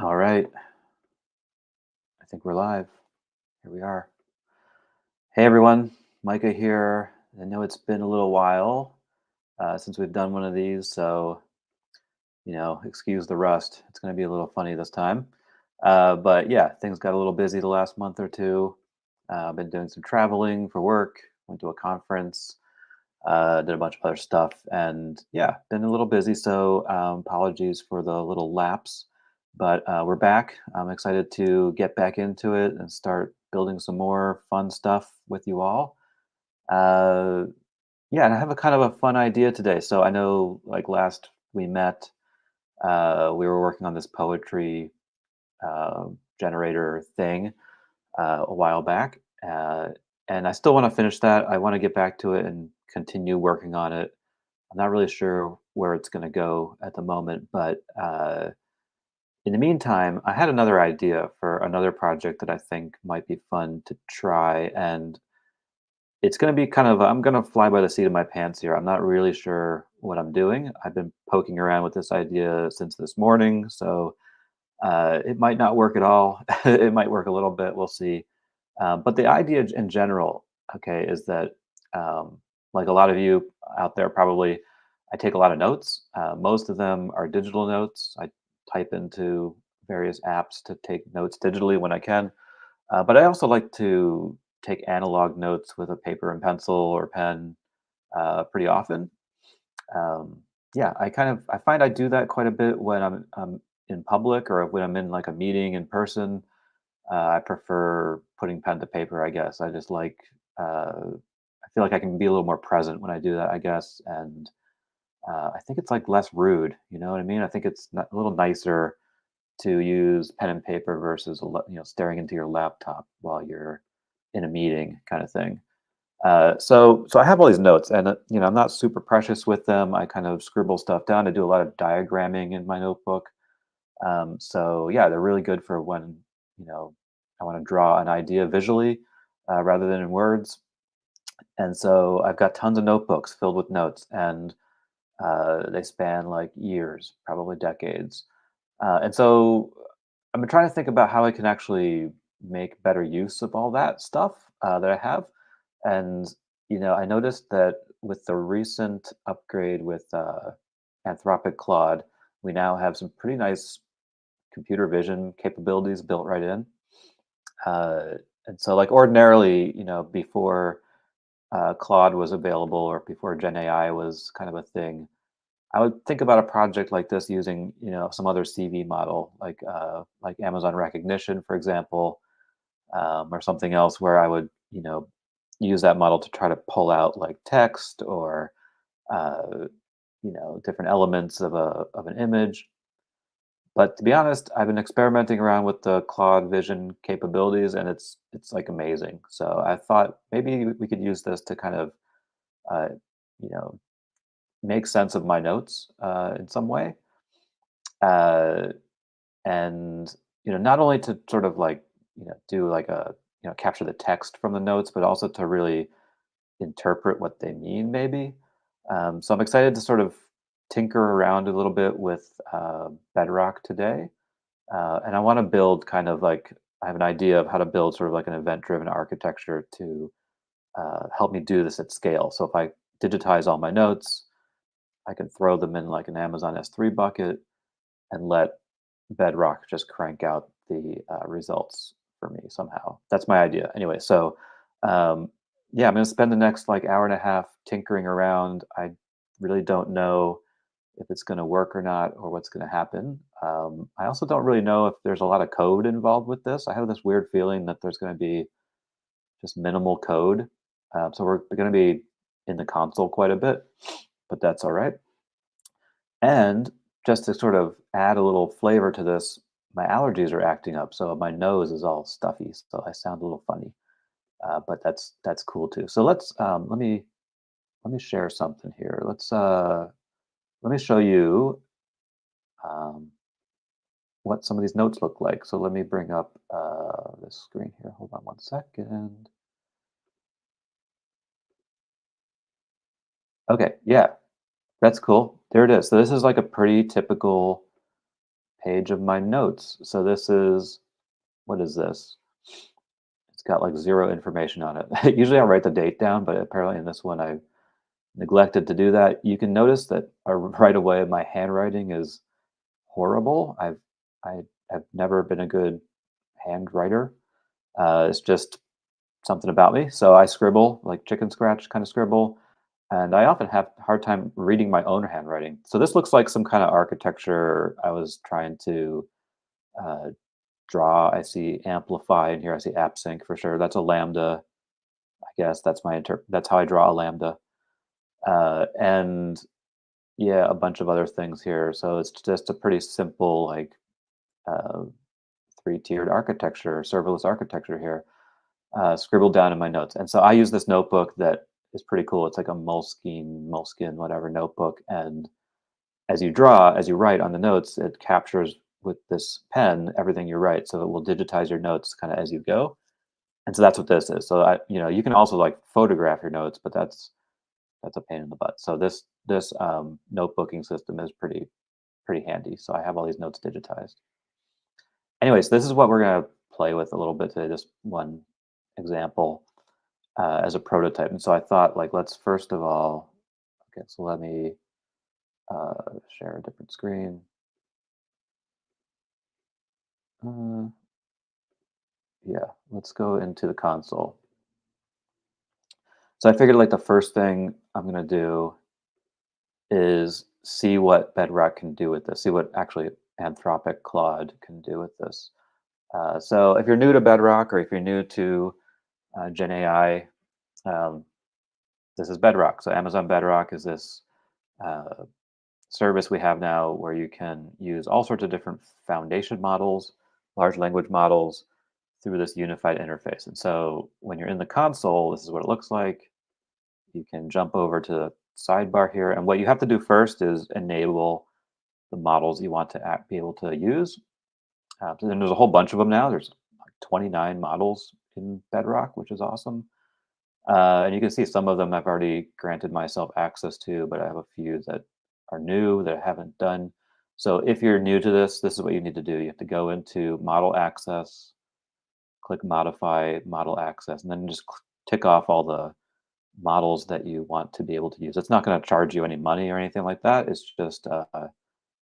All right. I think we're live. Here we are. Hey, everyone. Micah here. I know it's been a little while since we've done one of these, so, excuse the rust. It's going to be a little funny this time. But yeah, things got a little busy the last month or two. I've been doing some traveling for work, went to a conference, did a bunch of other stuff, and yeah, been a little busy. So apologies for the little lapse, but we're back. I'm excited to get back into it and start building some more fun stuff with you all. Uh, yeah, and I have a kind of a fun idea today. So I know, like last we met, we were working on this poetry uh, generator thing a while back. And I still want to finish that. I want to get back to it and continue working on it. I'm not really sure where it's going to go at the moment, but in the meantime, I had another idea for another project that I think might be fun to try. And it's going to be kind of, I'm going to fly by the seat of my pants here. I'm not really sure what I'm doing. I've been poking around with this idea since this morning. So it might not work at all. It might work a little bit. We'll see. But the idea in general, okay, is that like a lot of you out there probably, I take a lot of notes. Most of them are digital notes. I type into various apps to take notes digitally when I can. But I also like to take analog notes with a paper and pencil or pen pretty often. Um, yeah, I find I do that quite a bit when I'm in public or when I'm in like a meeting in person. I prefer putting pen to paper, I guess. I just like, I feel like I can be a little more present when I do that, I guess. And I think it's like less rude, you know what I mean? I think it's a little nicer to use pen and paper versus, staring into your laptop while you're in a meeting kind of thing. So I have all these notes, and I'm not super precious with them. I kind of scribble stuff down. I do a lot of diagramming in my notebook. So yeah, they're really good for when you know I want to draw an idea visually rather than in words. And so I've got tons of notebooks filled with notes, and they span like years, probably decades. And so I've been trying to think about how I can actually make better use of all that stuff that I have. And I noticed that with the recent upgrade with Anthropic Claude, we now have some pretty nice computer vision capabilities built right in. Uh, and so, like ordinarily, before Claude was available or before Gen AI was kind of a thing, I would think about a project like this using, some other CV model, like Amazon Recognition, for example, or something else where I would, use that model to try to pull out like text or, uh, different elements of an image. But to be honest, I've been experimenting around with the Claude Vision capabilities, and it's like amazing. So I thought maybe we could use this to kind of, uh, you know, make sense of my notes in some way. Uh, and not only to sort of like do like a capture the text from the notes, but also to really interpret what they mean maybe. So I'm excited to sort of tinker around a little bit with Bedrock today. And I want to build kind of like, I have an idea of how to build sort of like an event driven architecture to help me do this at scale. So if I digitize all my notes, I can throw them in like an Amazon S3 bucket and let Bedrock just crank out the results for me somehow. That's my idea. Anyway, so um, yeah, I'm going to spend the next like hour and a half tinkering around. I really don't know if it's going to work or not or what's going to happen. I also don't really know if there's a lot of code involved with this. I have this weird feeling that there's going to be just minimal code. So we're going to be in the console quite a bit, but that's all right. And just to sort of add a little flavor to this, my allergies are acting up, so my nose is all stuffy, so I sound a little funny. But that's cool too. So let's let me share something here. Let me show you um, what some of these notes look like. So let me bring up this screen here. Hold on one second. Okay, yeah, that's cool. There it is. So this is like a pretty typical page of my notes. So this is, what is this? It's got like zero information on it. Usually I write the date down, but apparently in this one I neglected to do that. You can notice that right away my handwriting is horrible. I have never been a good hand writer. It's just something about me. So I scribble like chicken scratch kind of scribble, and I often have a hard time reading my own handwriting. So this looks like some kind of architecture I was trying to uh, draw. I see amplify in here. I see app sync for sure. That's a lambda. I guess that's that's how I draw a lambda. And yeah, a bunch of other things here. So it's just a pretty simple like uh, three-tiered architecture, serverless architecture here, scribbled down in my notes. And so I use this notebook that is pretty cool. It's like a Moleskin, whatever notebook. And as you write on the notes, it captures with this pen everything you write. So it will digitize your notes kind of as you go. And so that's what this is. So you can also like photograph your notes, but that's a pain in the butt. So this notebooking system is pretty handy. So I have all these notes digitized. Anyways, this is what we're gonna play with a little bit today. Just one example as a prototype. And so I thought, like, let's first of all, okay, so let me uh, share a different screen. Uh, yeah, let's go into the console. So I figured like the first thing I'm gonna do is see what Bedrock can do with this. See what actually Anthropic Claude can do with this. So if you're new to Bedrock or if you're new to Gen AI, um, this is Bedrock. So Amazon Bedrock is this uh, service we have now where you can use all sorts of different foundation models, large language models through this unified interface. And so when you're in the console, this is what it looks like. You can jump over to the sidebar here. And what you have to do first is enable the models you want to be able to use. So then there's a whole bunch of them now. There's like 29 models in Bedrock, which is awesome. And you can see some of them I've already granted myself access to, but I have a few that are new that I haven't done. So if you're new to this is what you need to do. You have to go into model access, click modify model access, and then just tick off all the models that you want to be able to use. It's not going to charge you any money or anything like that. It's just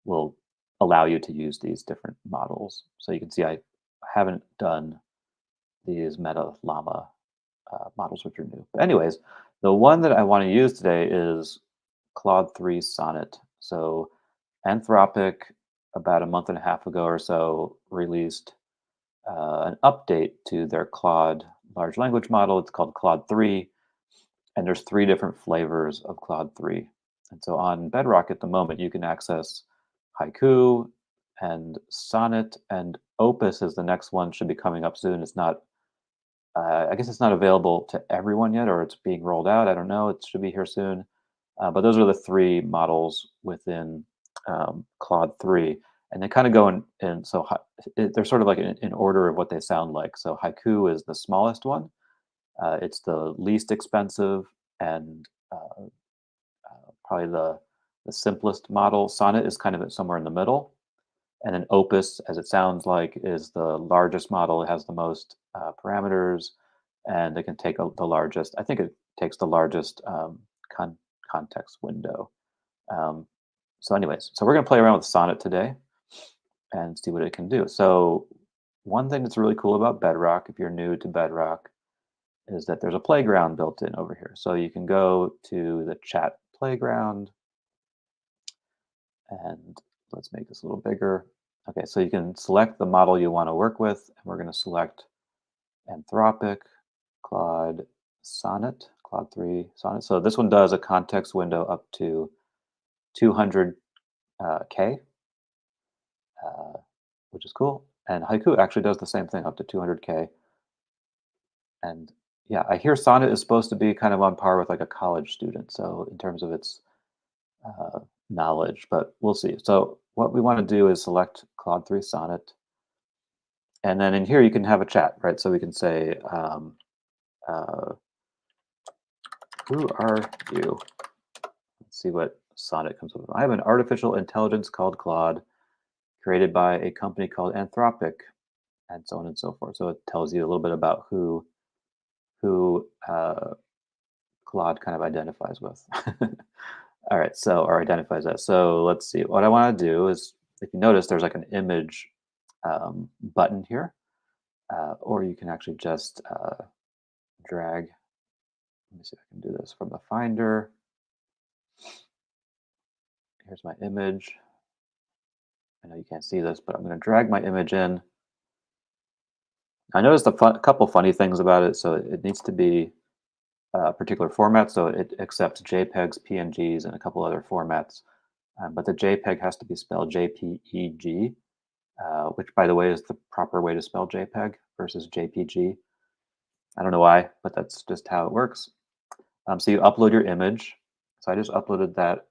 will allow you to use these different models. So you can see I haven't done these Meta Llama models, which are new. But anyways, the one that I want to use today is Claude 3 Sonnet. So Anthropic, about a month and a half ago or so, released an update to their Claude large language model. It's called Claude 3, and there's three different flavors of Claude 3. And so on Bedrock at the moment, you can access Haiku and Sonnet, and Opus is the next one, should be coming up soon. It's not I guess it's not available to everyone yet, or it's being rolled out. I don't know. It should be here soon. But those are the three models within Claude 3. And they kind of go in so they're sort of like in order of what they sound like. So Haiku is the smallest one. It's the least expensive and probably the simplest model. Sonnet is kind of somewhere in the middle. And then Opus, as it sounds like, is the largest model. It has the most parameters, and it can take the largest. I think it takes the largest context window. Um, so, anyways, so we're gonna play around with Sonnet today and see what it can do. So, one thing that's really cool about Bedrock, if you're new to Bedrock, is that there's a playground built in over here. So you can go to the chat playground, and let's make this a little bigger. Okay, so you can select the model you want to work with, and we're going to select Anthropic, Claude Sonnet, Claude 3 Sonnet. So this one does a context window up to 200K, uh, which is cool. And Haiku actually does the same thing up to 200K. And yeah, I hear Sonnet is supposed to be kind of on par with like a college student. So in terms of its uh, knowledge, but we'll see. So what we want to do is select Claude 3 Sonnet. And then in here, you can have a chat, right? So we can say, uh, who are you? Let's see what Sonnet comes up with. I have an artificial intelligence called Claude. created by a company called Anthropic, and so on and so forth. So it tells you a little bit about who Claude kind of identifies with. All right, so or identifies as. So let's see. What I want to do is, if you notice, there's like an image button here, or you can actually just drag. Let me see if I can do this from the Finder. Here's my image. I know you can't see this, but I'm going to drag my image in. I noticed a couple funny things about it. So it needs to be a particular format, so it accepts JPEGs, PNGs, and a couple other formats. But the JPEG has to be spelled JPEG, which, by the way, is the proper way to spell JPEG versus JPG. I don't know why, but that's just how it works. So you upload your image. So I just uploaded that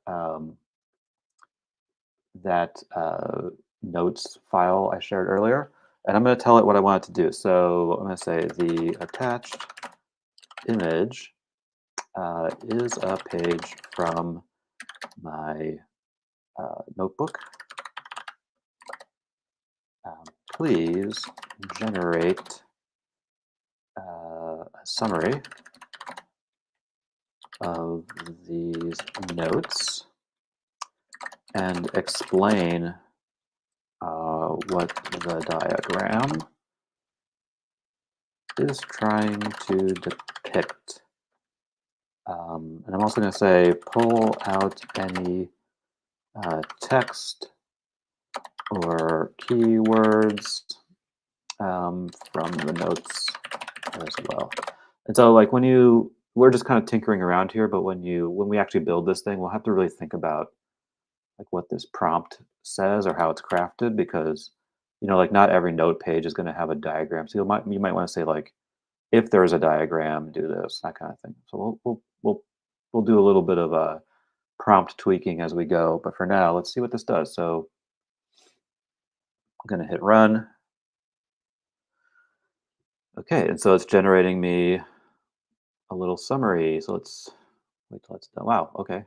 notes file I shared earlier, and I'm going to tell it what I want it to do. So I'm going to say the attached image is a page from my notebook. Please generate a summary of these notes and explain what the diagram is trying to depict. And I'm also going to say pull out any text or keywords from the notes as well. And so, like, we're just kind of tinkering around here, but when we actually build this thing, we'll have to really think about like what this prompt says or how it's crafted, because like not every note page is going to have a diagram. So you might want to say, like, if there's a diagram, do this, that kind of thing. So we'll do a little bit of a prompt tweaking as we go. But for now, let's see what this does. So I'm going to hit run. Okay, and so it's generating me a little summary. So let's wait till it's done. Wow, okay.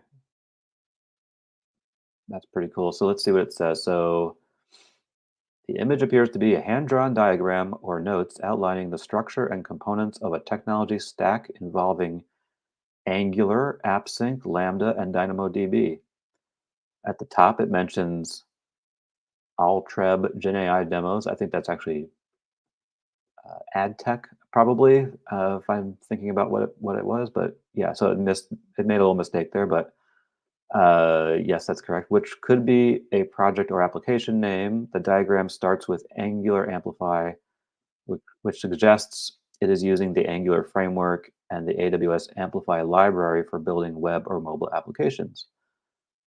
That's pretty cool. So let's see what it says. So the image appears to be a hand-drawn diagram or notes outlining the structure and components of a technology stack involving Angular, AppSync, Lambda, and DynamoDB. At the top, it mentions Altreb GenAI demos. I think that's actually ad tech, probably, if I'm thinking about what it was. But yeah, so it made a little mistake there, but yes, that's correct, which could be a project or application name. The diagram starts with Angular Amplify, which suggests it is using the Angular framework and the AWS Amplify library for building web or mobile applications.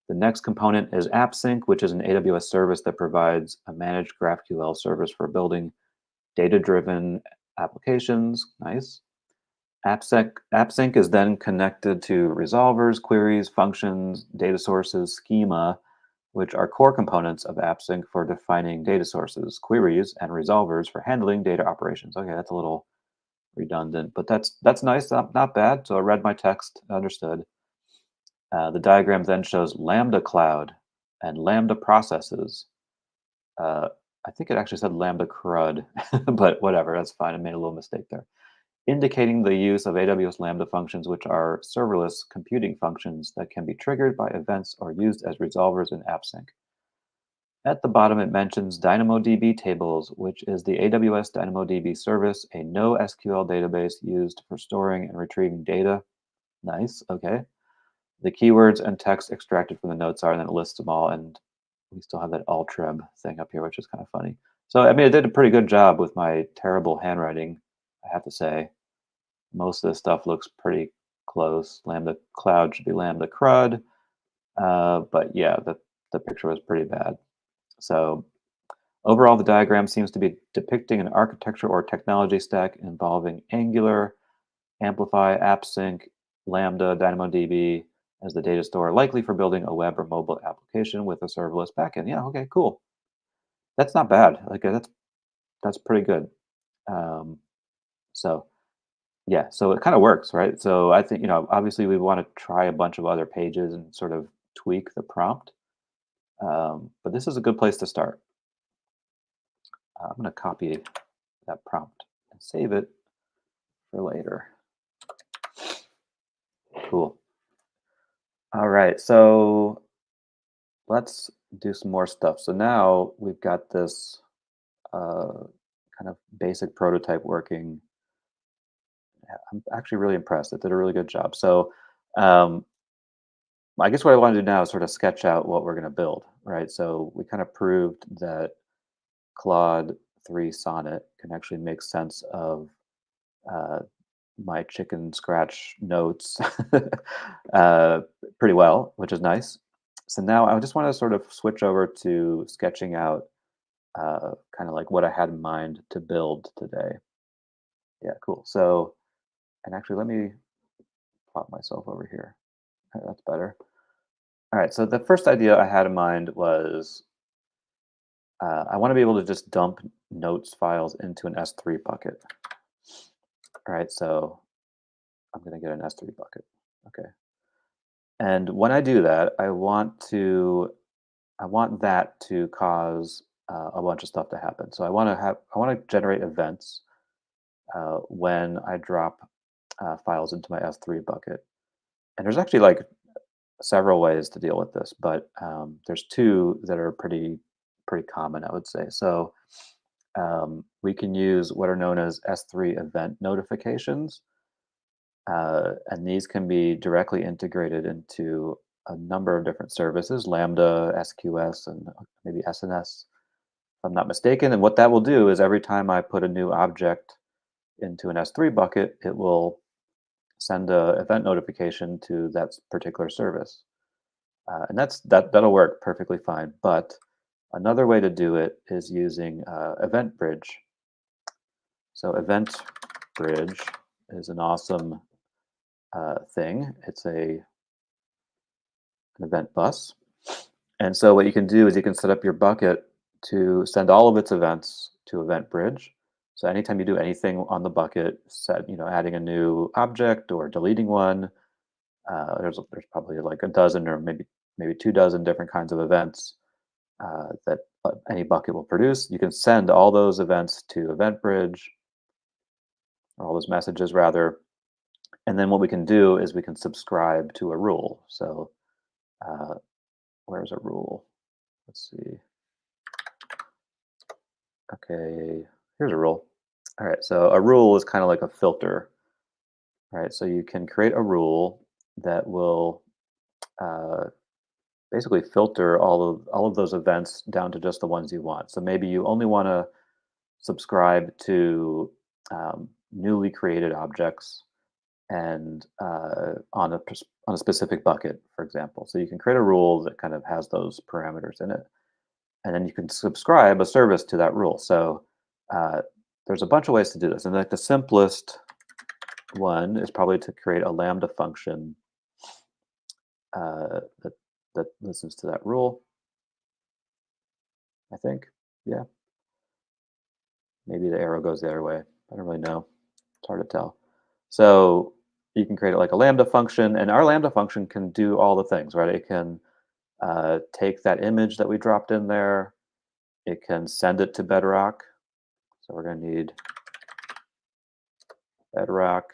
The next component is AppSync, which is an AWS service that provides a managed GraphQL service for building data-driven applications. Nice. AppSync is then connected to resolvers, queries, functions, data sources, schema, which are core components of AppSync for defining data sources, queries, and resolvers for handling data operations. Okay, that's a little redundant, but that's nice, not bad. So I read my text, understood. The diagram then shows Lambda Cloud and Lambda processes. I think it actually said Lambda CRUD, but whatever, that's fine. I made a little mistake there. Indicating the use of AWS Lambda functions, which are serverless computing functions that can be triggered by events or used as resolvers in AppSync. At the bottom, it mentions DynamoDB tables, which is the AWS DynamoDB service, a NoSQL database used for storing and retrieving data. Nice, okay. The keywords and text extracted from the notes are, and then it lists them all, and we still have that Altreb thing up here, which is kind of funny. So, I mean, it did a pretty good job with my terrible handwriting, I have to say. Most of this stuff looks pretty close. Lambda Cloud should be Lambda CRUD, but yeah, the picture was pretty bad. So overall, the diagram seems to be depicting an architecture or technology stack involving Angular, Amplify, AppSync, Lambda, DynamoDB as the data store, likely for building a web or mobile application with a serverless backend. Yeah, okay, cool. That's not bad. Like that's pretty good. Um, so yeah, so it kind of works, right? So I think obviously we want to try a bunch of other pages and sort of tweak the prompt, but this is a good place to start. I'm going to copy that prompt and save it for later. Cool. All right, so let's do some more stuff. So now we've got this uh, kind of basic prototype working. I'm actually really impressed. It did a really good job. So um, I guess what I want to do now is sort of sketch out what we're going to build, right? So we kind of proved that Claude 3 Sonnet can actually make sense of uh, my chicken scratch notes uh, pretty well, which is nice. So now I just want to sort of switch over to sketching out kind of like what I had in mind to build today. Yeah, cool. So, and actually, let me plot myself over here. That's better. All right. So the first idea I had in mind was I want to be able to just dump notes files into an S3 bucket. All right. So I'm going to get an S3 bucket. Okay. And when I do that, I want that to cause a bunch of stuff to happen. So I want to generate events when I drop files into my S3 bucket. And there's actually like several ways to deal with this, but there's two that are pretty common, I would say. So we can use what are known as S3 event notifications, and these can be directly integrated into a number of different services, Lambda, SQS, and maybe SNS, if I'm not mistaken. And what that will do is every time I put a new object into an S3 bucket, it will send a event notification to that particular service. And that'll work perfectly fine. But another way to do it is using Event Bridge. So Event Bridge is an awesome thing. It's an event bus. And so what you can do is you can set up your bucket to send all of its events to Event Bridge. So anytime you do anything on the bucket, adding a new object or deleting one, there's probably like a dozen or maybe 2 dozen different kinds of events that any bucket will produce. You can send all those events to Event Bridge, or all those messages rather. And then what we can do is we can subscribe to a rule. So uh, where's a rule? Let's see. Okay, here's a rule. All right, so a rule is kind of like a filter, right? So you can create a rule that will uh, basically filter all of those events down to just the ones you want. So maybe you only want to subscribe to newly created objects and on a specific bucket, for example. So you can create a rule that kind of has those parameters in it, and then you can subscribe a service to that rule. So uh, there's a bunch of ways to do this, and like the simplest one is probably to create a Lambda function that listens to that rule. I think, yeah, maybe the arrow goes the other way. I don't really know. It's hard to tell. So you can create it like a Lambda function, and our Lambda function can do all the things, right? It can take that image that we dropped in there. It can send it to Bedrock. So we're going to need Bedrock,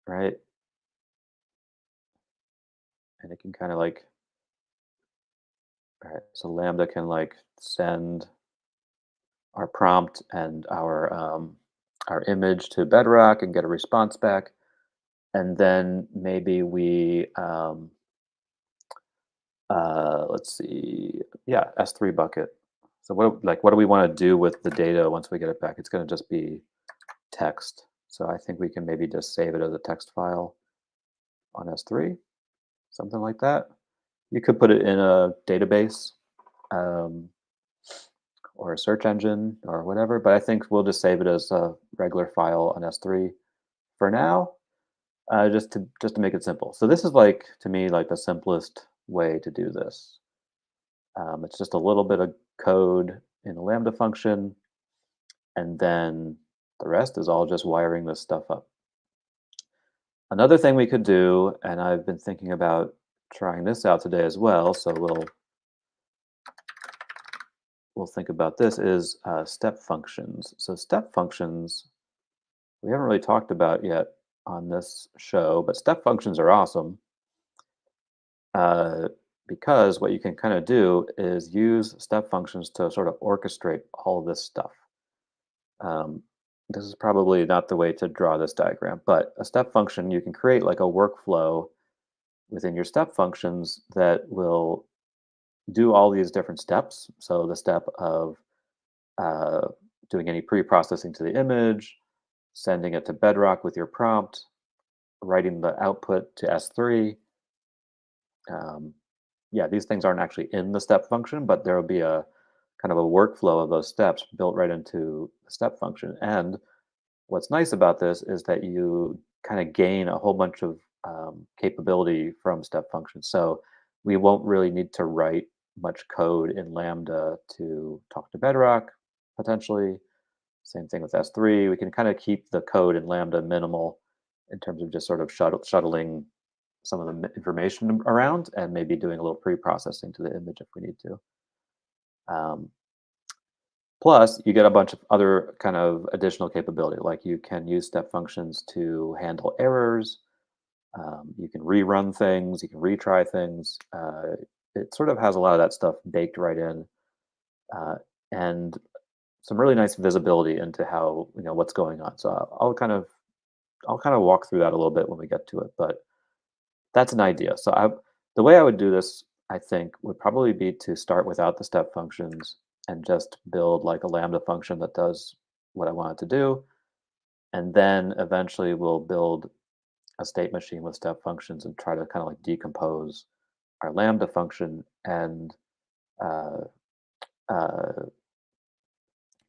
right? And it can kind of like, all right, so Lambda can like send our prompt and our image to Bedrock and get a response back. And then maybe we, let's see, yeah, S3 bucket. So what do we want to do with the data once we get it back? It's going to just be text. So I think we can maybe just save it as a text file on S3, something like that. You could put it in a database um, or a search engine or whatever, but I think we'll just save it as a regular file on S3 for now, just to make it simple. So this is like to me like the simplest way to do this. It's just a little bit of code in a Lambda function, and then the rest is all just wiring this stuff up. Another thing we could do, and I've been thinking about trying this out today as well, so we'll we'll think about this is step functions. So step functions, we haven't really talked about yet on this show, but step functions are awesome uh, because what you can kind of do is use step functions to sort of orchestrate all of this stuff. Um, this is probably not the way to draw this diagram, but a step function, you can create like a workflow within your step functions that will do all these different steps. So the step of uh, doing any pre-processing to the image, sending it to Bedrock with your prompt, writing the output to S3. Um, yeah, these things aren't actually in the step function, but there will be a kind of a workflow of those steps built right into the step function. And what's nice about this is that you kind of gain a whole bunch of capability from step functions. So we won't really need to write much code in Lambda to talk to Bedrock, potentially. Same thing with S3. We can kind of keep the code in Lambda minimal in terms of just sort of shuttling some of the information around and maybe doing a little pre-processing to the image if we need to. Um, Plus, you get a bunch of other kind of additional capability, like you can use step functions to handle errors. You can rerun things, you can retry things. It sort of has a lot of that stuff baked right in, uh, and some really nice visibility into how what's going on. So I'll kind of walk through that a little bit when we get to it, but that's an idea. The way I would do this, I think, would probably be to start without the step functions and just build like a Lambda function that does what I want it to do. And then eventually we'll build a state machine with step functions and try to kind of like decompose our Lambda function and uh, uh,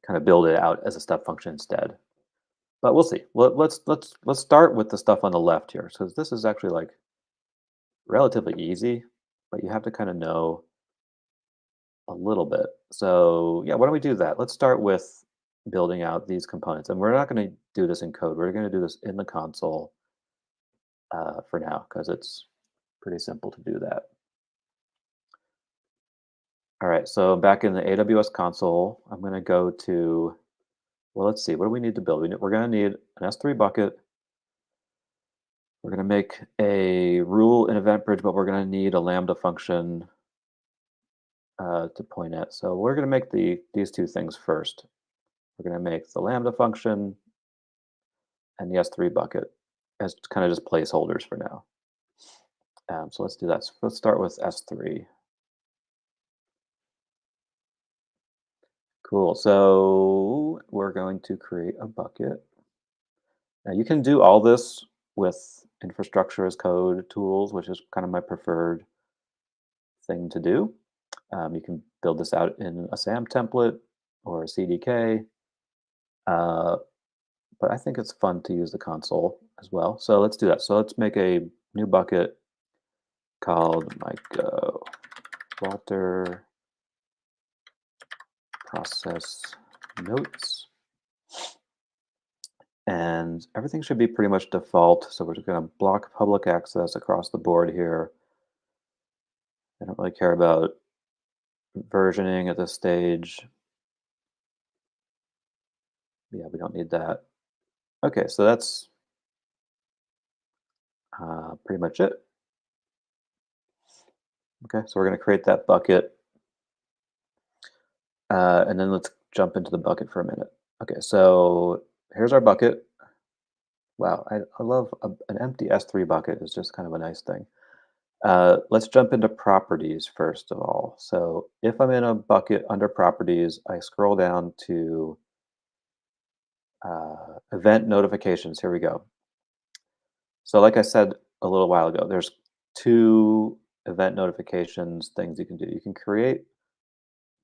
kind of build it out as a step function instead. But we'll see. Let's start with the stuff on the left here, because this is actually like relatively easy, but you have to kind of know a little bit. So yeah, why don't we do that? Let's start with building out these components. And we're not going to do this in code. We're going to do this in the console for now because it's pretty simple to do that. All right, so back in the AWS console, I'm going to go to, well, let's see, what do we need to build? We're going to need an S3 bucket. We're going to make a rule in event bridge, but we're going to need a Lambda function to point at. So we're going to make these two things first. We're going to make the Lambda function and the S3 bucket as kind of just placeholders for now. So let's do that. So let's start with S3. Cool. So we're going to create a bucket. Now you can do all this with infrastructure as code tools, which is kind of my preferred thing to do. You can build this out in a SAM template or a CDK. Uh, but I think it's fun to use the console as well. So let's do that. So let's make a new bucket called Walter process notes. And everything should be pretty much default. So we're just going to block public access across the board here. I don't really care about versioning at this stage. Yeah, we don't need that. Okay, so that's pretty much it. Okay, so we're going to create that bucket. And then let's jump into the bucket for a minute. Okay, so here's our bucket. Wow, I love an empty S3 bucket is just kind of a nice thing. Let's jump into properties first of all. So if I'm in a bucket under properties, I scroll down to event notifications. Here we go. So like I said a little while ago, there's two event notifications things you can do. You can create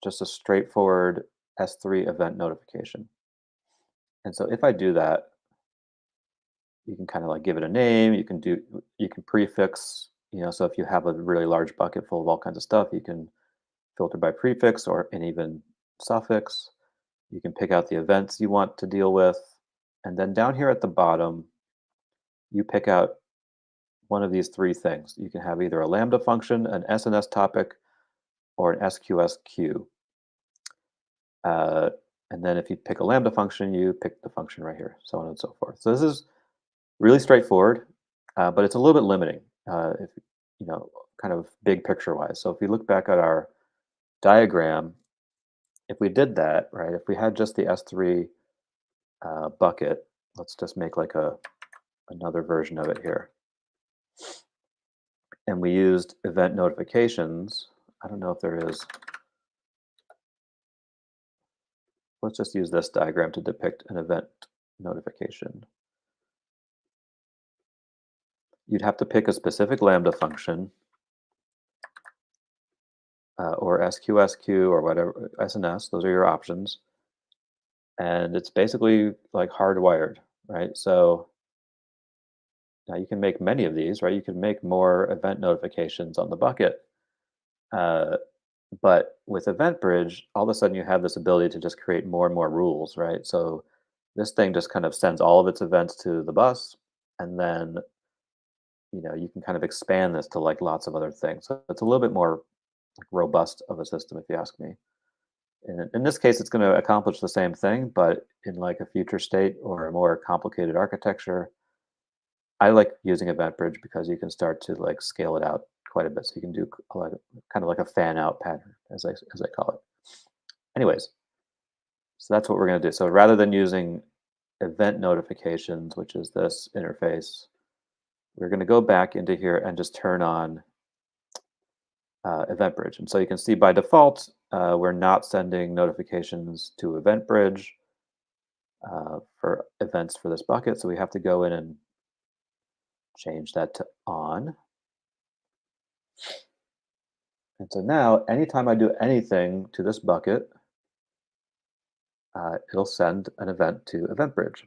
just a straightforward S3 event notification. And so if I do that, you can kind of like give it a name. You can prefix, so if you have a really large bucket full of all kinds of stuff, you can filter by prefix or and even suffix. You can pick out the events you want to deal with. And then down here at the bottom, you pick out one of these three things. You can have either a Lambda function, an SNS topic, or an SQS queue. Uh, and then if you pick a Lambda function, you pick the function right here, so on and so forth. So this is really straightforward, but it's a little bit limiting, if you know, kind of big picture wise. So if we look back at our diagram, if we did that, right, if we had just the S3 bucket, let's just make like another version of it here, and we used event notifications. I don't know if there is. Let's just use this diagram to depict an event notification. You'd have to pick a specific Lambda function, or SQSQ or whatever, SNS. Those are your options. And it's basically like hardwired, right? So now you can make many of these, right? You can make more event notifications on the bucket. Uh, but with EventBridge, all of a sudden you have this ability to just create more and more rules, right? So this thing just kind of sends all of its events to the bus, and then you can kind of expand this to like lots of other things. So it's a little bit more like robust of a system, if you ask me. In this case, it's going to accomplish the same thing, but in like a future state or a more complicated architecture. I like using EventBridge because you can start to like scale it out quite a bit. So you can do like kind of like a fan out pattern, as I call it. Anyways, so that's what we're going to do. So rather than using event notifications, which is this interface, we're going to go back into here and just turn on EventBridge. And so you can see by default, we're not sending notifications to EventBridge for events for this bucket. So we have to go in and change that to on. And so now, anytime I do anything to this bucket, it'll send an event to EventBridge.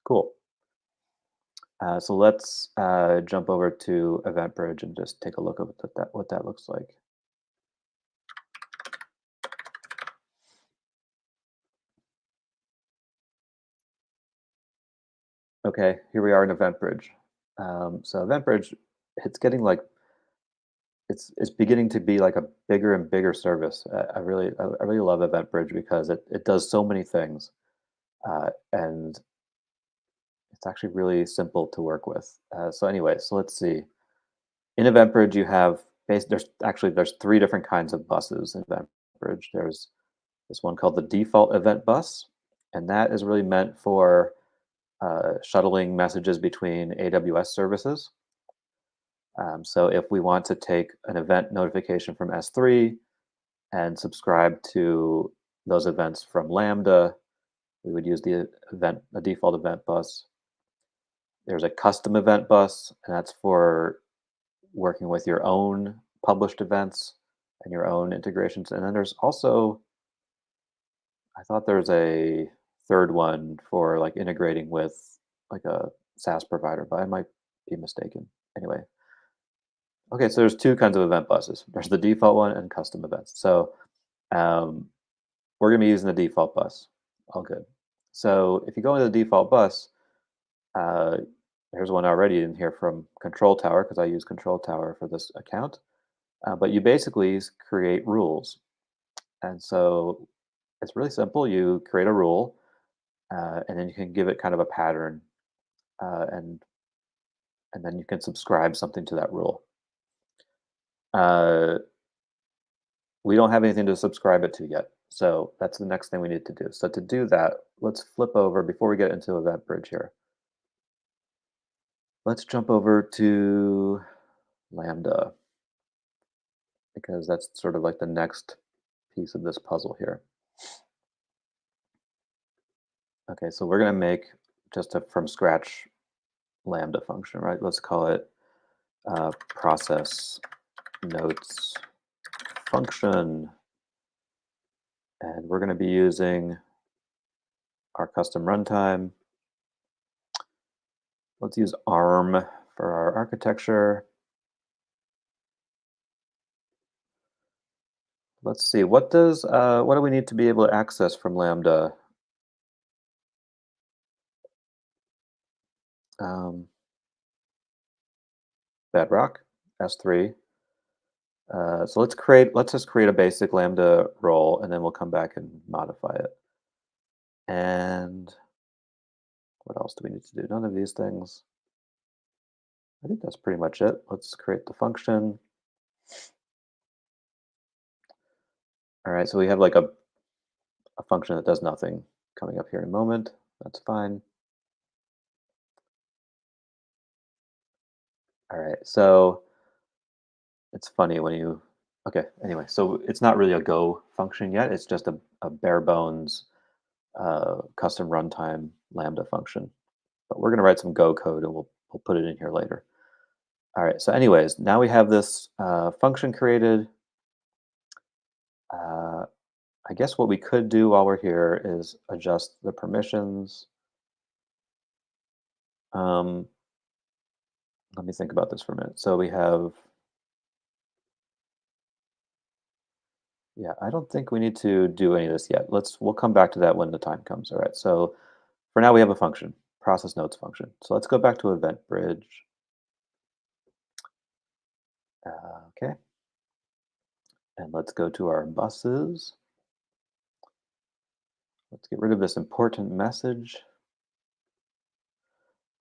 Cool. So let's jump over to EventBridge and just take a look at what that looks like. Okay, here we are in EventBridge. So EventBridge, it's getting like it's beginning to be like a bigger and bigger service. I really love EventBridge because it does so many things, and it's actually really simple to work with. So anyway, so let's see. In EventBridge, you have there's three different kinds of buses in EventBridge. There's this one called the default event bus, and that is really meant for shuttling messages between AWS services. So if we want to take an event notification from S3 and subscribe to those events from Lambda, we would use the default event bus. There's a custom event bus, and that's for working with your own published events and your own integrations. And then there's also, I thought there's a third one for like integrating with like a SaaS provider, but I might be mistaken. Anyway, okay, so there's two kinds of event buses. There's the default one and custom events. So um, we're going to be using the default bus. All good. So if you go into the default bus, uh, there's one already in here from Control Tower because I use Control Tower for this account. But you basically create rules. And so it's really simple. You create a rule, and then you can give it kind of a pattern, uh, and and then you can subscribe something to that rule. Uh, we don't have anything to subscribe it to yet, so that's the next thing we need to do. So to do that, let's flip over before we get into EventBridge here. Let's jump over to Lambda because that's sort of like the next piece of this puzzle here. Okay, so we're going to make just a from scratch Lambda function, right? Let's call it process notes function. And we're going to be using our custom runtime. Let's use ARM for our architecture. Let's see, what do we need to be able to access from Lambda? Um, Bedrock, S3. So let's just create a basic Lambda role, and then we'll come back and modify it. And what else do we need to do? None of these things. I think that's pretty much it. Let's create the function. All right, so we have like a function that does nothing coming up here in a moment. That's fine. All right, so it's funny when you, okay, anyway, so it's not really a Go function yet. It's just a bare bones custom runtime Lambda function. But we're going to write some Go code and we'll put it in here later. All right, so anyways, now we have this function created. Uh, I guess what we could do while we're here is adjust the permissions. Um, Let me think about this for a minute. So we have, yeah, I don't think we need to do any of this yet. We'll come back to that when the time comes. All right, so for now we have a function, process notes function. So let's go back to event bridge. Okay, and let's go to our buses. Let's get rid of this important message.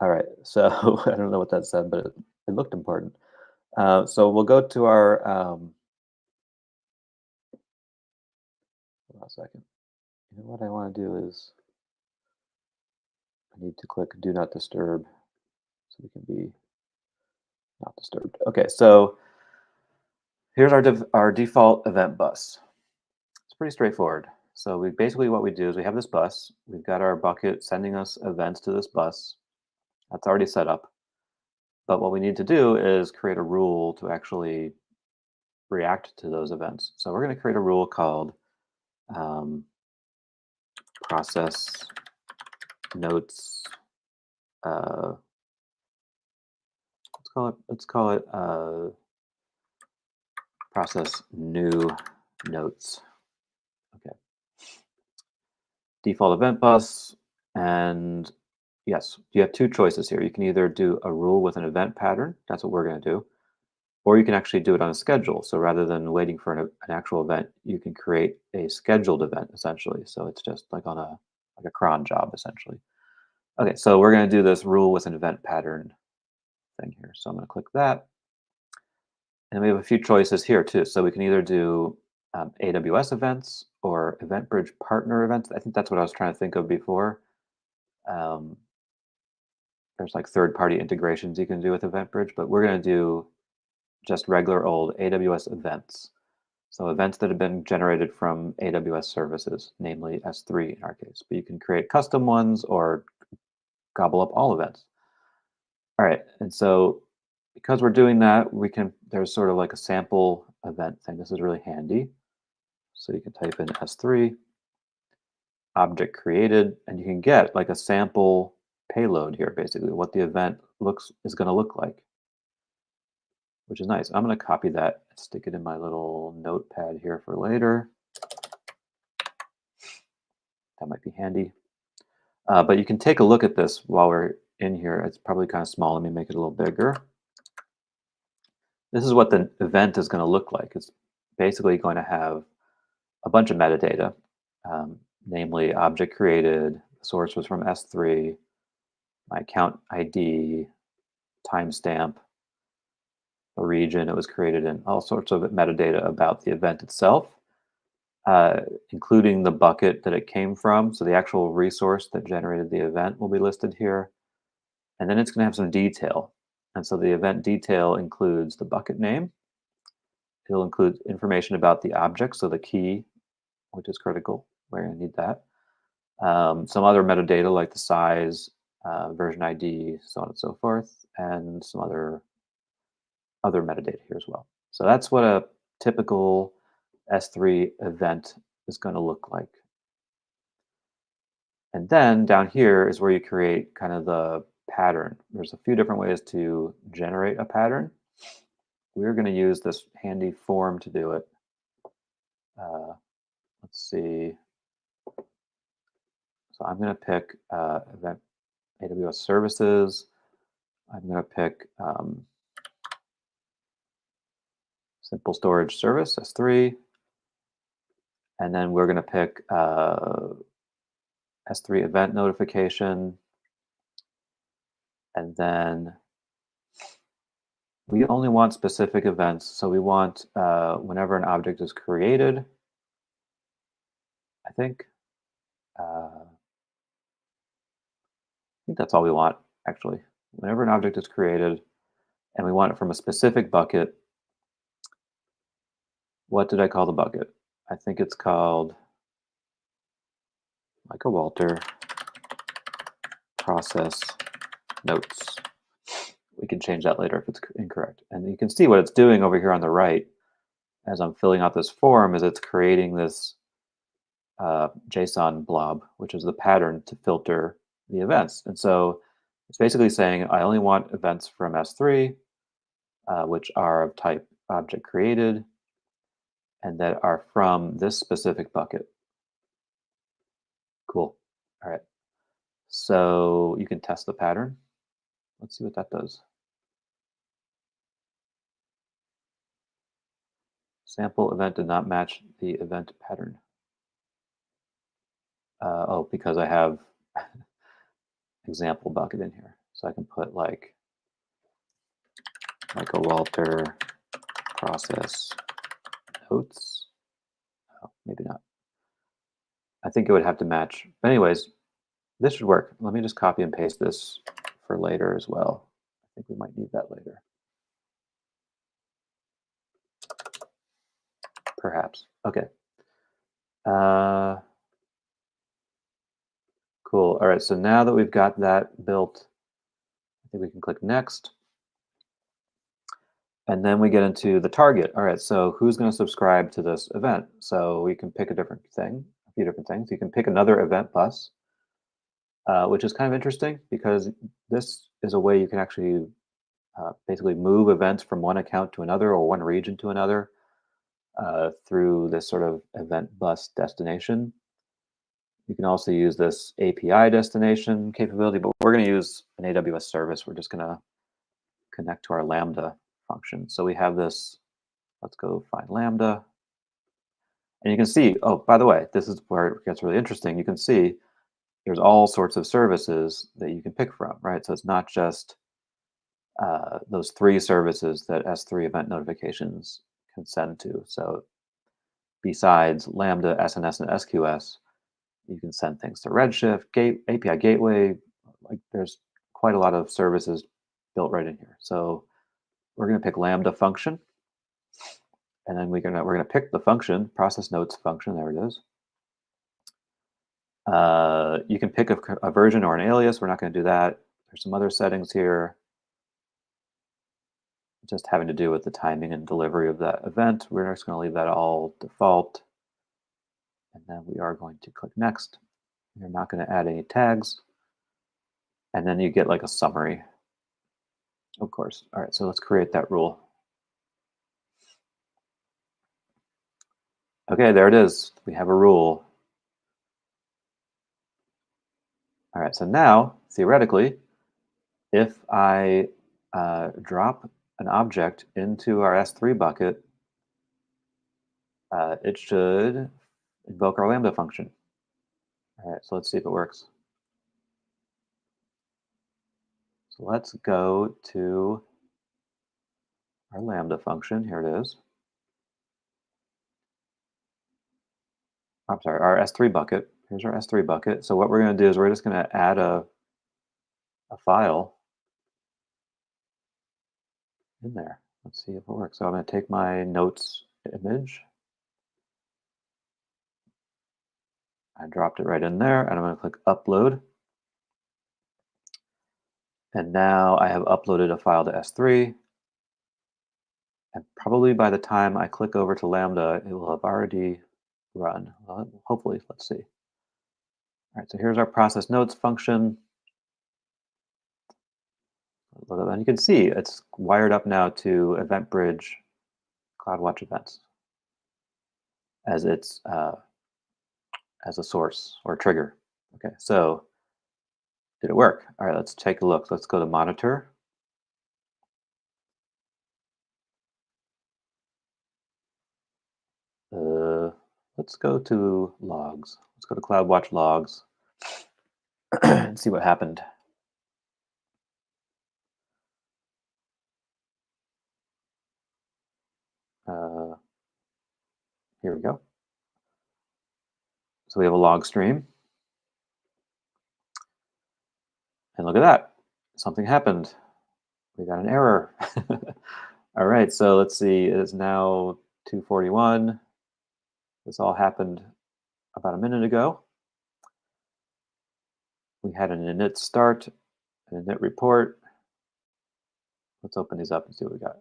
All right, so I don't know what that said, but it looked important. So we'll go to our, hold on a second. You know what I want to do is I need to click do not disturb so we can be not disturbed. Okay, so here's our default event bus. It's pretty straightforward. So we basically what we do is we have this bus. We've got our bucket sending us events to this bus. That's already set up. But what we need to do is create a rule to actually react to those events. So we're going to create a rule called um, process notes. Uh, let's call it process new notes. Okay. Default event bus, and yes, you have two choices here. You can either do a rule with an event pattern. That's what we're going to do. Or you can actually do it on a schedule. So rather than waiting for an actual event, you can create a scheduled event essentially. So it's just like on a cron job essentially. Okay, so we're going to do this rule with an event pattern thing here. So I'm going to click that. And we have a few choices here too. So we can either do AWS events or EventBridge partner events. I think that's what I was trying to think of before. Um, there's like third-party integrations you can do with EventBridge, but we're going to do just regular old AWS events. So events that have been generated from AWS services, namely S3 in our case. But you can create custom ones or gobble up all events. All right, and so because we're doing that, there's sort of like a sample event thing. This is really handy. So you can type in S3, object created, and you can get like a sample payload here, basically, what the event is going to look like, which is nice. I'm going to copy that and stick it in my little notepad here for later. That might be handy. But you can take a look at this while we're in here. It's probably kind of small. Let me make it a little bigger. This is what the event is going to look like. It's basically going to have a bunch of metadata, um, namely object created, the source was from S3, my account ID, timestamp, the region it was created in, all sorts of metadata about the event itself, including the bucket that it came from. So the actual resource that generated the event will be listed here. And then it's going to have some detail. And so the event detail includes the bucket name. It'll include information about the object, so the key, which is critical. We're going to need that. Some other metadata like the size, version ID, so on and so forth, and some other metadata here as well. So that's what a typical S3 event is going to look like. And then down here is where you create kind of the pattern. There's a few different ways to generate a pattern. We're going to use this handy form to do it. Let's see. So I'm going to pick event AWS services. I'm going to pick simple storage service, S3. And then we're going to pick S3 event notification. And then we only want specific events. So we want whenever an object is created, I think. I think that's all we want, actually. Whenever an object is created and we want it from a specific bucket, what did I call the bucket? I think it's called Michael Walter process notes. We can change that later if it's incorrect. And you can see what it's doing over here on the right as I'm filling out this form is it's creating this JSON blob, which is the pattern to filter the events. And so it's basically saying I only want events from S3, which are of type object created, and that are from this specific bucket. Cool. All right. So you can test the pattern. Let's see what that does. Sample event did not match the event pattern. Oh, because I have example bucket in here. So I can put like Michael Walter process notes. Oh, maybe not. I think it would have to match. But anyways, this should work. Let me just copy and paste this for later as well. I think we might need that later. Perhaps. Okay. Cool. All right. So now that we've got that built, I think we can click next. And then we get into the target. All right. So who's going to subscribe to this event? So we can pick a different thing, a few different things. You can pick another event bus, which is kind of interesting because this is a way you can actually basically move events from one account to another or one region to another through this sort of event bus destination. You can also use this API destination capability, but we're going to use an AWS service. We're just going to connect to our Lambda function. So we have this, let's go find Lambda. And you can see, oh, by the way, this is where it gets really interesting. You can see there's all sorts of services that you can pick from, right? So it's not just those three services that S3 event notifications can send to. So besides Lambda, SNS, and SQS, you can send things to Redshift, API Gateway. Like there's quite a lot of services built right in here. So we're going to pick Lambda function, and then we're gonna pick the function, process notes function. There it is. You can pick a version or an alias. We're not going to do that. There's some other settings here, just having to do with the timing and delivery of that event. We're just going to leave that all default. And then we are going to click next. You're not going to add any tags. And then you get like a summary, of course. All right, so let's create that rule. Okay, there it is. We have a rule. All right, so now, theoretically, if I drop an object into our S3 bucket, it should invoke our Lambda function. All right, so let's see if it works. So let's go to our Lambda function. Here it is. I'm sorry, our S3 bucket. Here's our S3 bucket. So what we're going to do is we're just going to add a file in there. Let's see if it works. So I'm going to take my notes image. I dropped it right in there, and I'm going to click upload. And now I have uploaded a file to S3. And probably by the time I click over to Lambda, it will have already run. Hopefully, let's see. All right, so here's our process notes function. And you can see it's wired up now to EventBridge CloudWatch events as its as a source or trigger. Okay, so did it work? All right, let's take a look. Let's go to monitor. let's go to logs. Let's go to CloudWatch logs and see what happened. Uh, Here we go. So we have a log stream, and look at that. Something happened. We got an error. All right, so let's see. It is now 2:41. This all happened about a minute ago. We had an init start, an init report. Let's open these up and see what we got.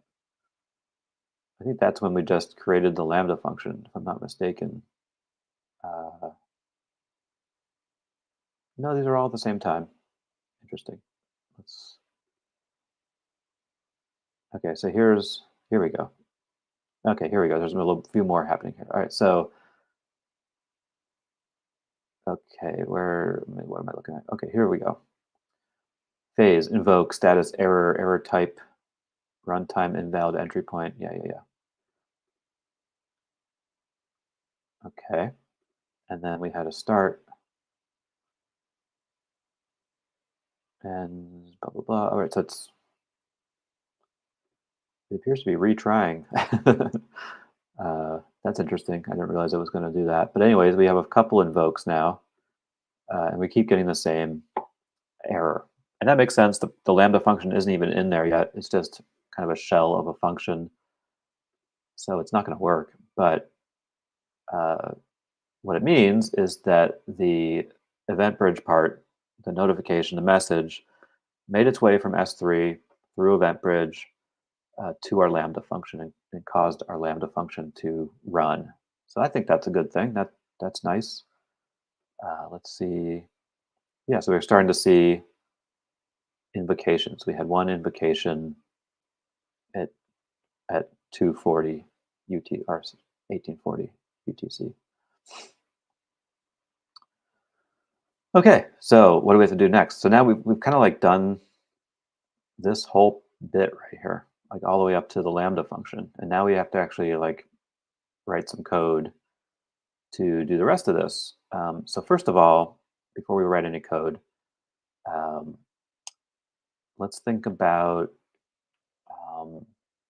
I think that's when we just created the Lambda function, if I'm not mistaken. Uh, no, these are all at the same time. Interesting. Let's. Okay, so here we go. Okay, here we go. There's a little few more happening here. All right, so okay, what am I looking at? Okay, here we go. Phase, invoke, status, error type, runtime, invalid entry point. Yeah. Okay, and then we had a start and blah blah blah. All right, so it appears to be retrying. That's interesting. I didn't realize I was going to do that. But anyways, we have a couple invokes now, and we keep getting the same error. And that makes sense. The Lambda function isn't even in there yet. It's just kind of a shell of a function. So it's not going to work. But uh, what it means is that the event bridge part, the notification, the message, made its way from S3 through event bridge to our Lambda function and caused our Lambda function to run. So I think that's a good thing. That's nice. Let's see. Yeah, so we're starting to see invocations. We had one invocation at 2:40 UT or 1840 UTC. Okay, so what do we have to do next? So now we've kind of like done this whole bit right here, like all the way up to the Lambda function, and now we have to actually like write some code to do the rest of this. So first of all, before we write any code, um, let's think about um,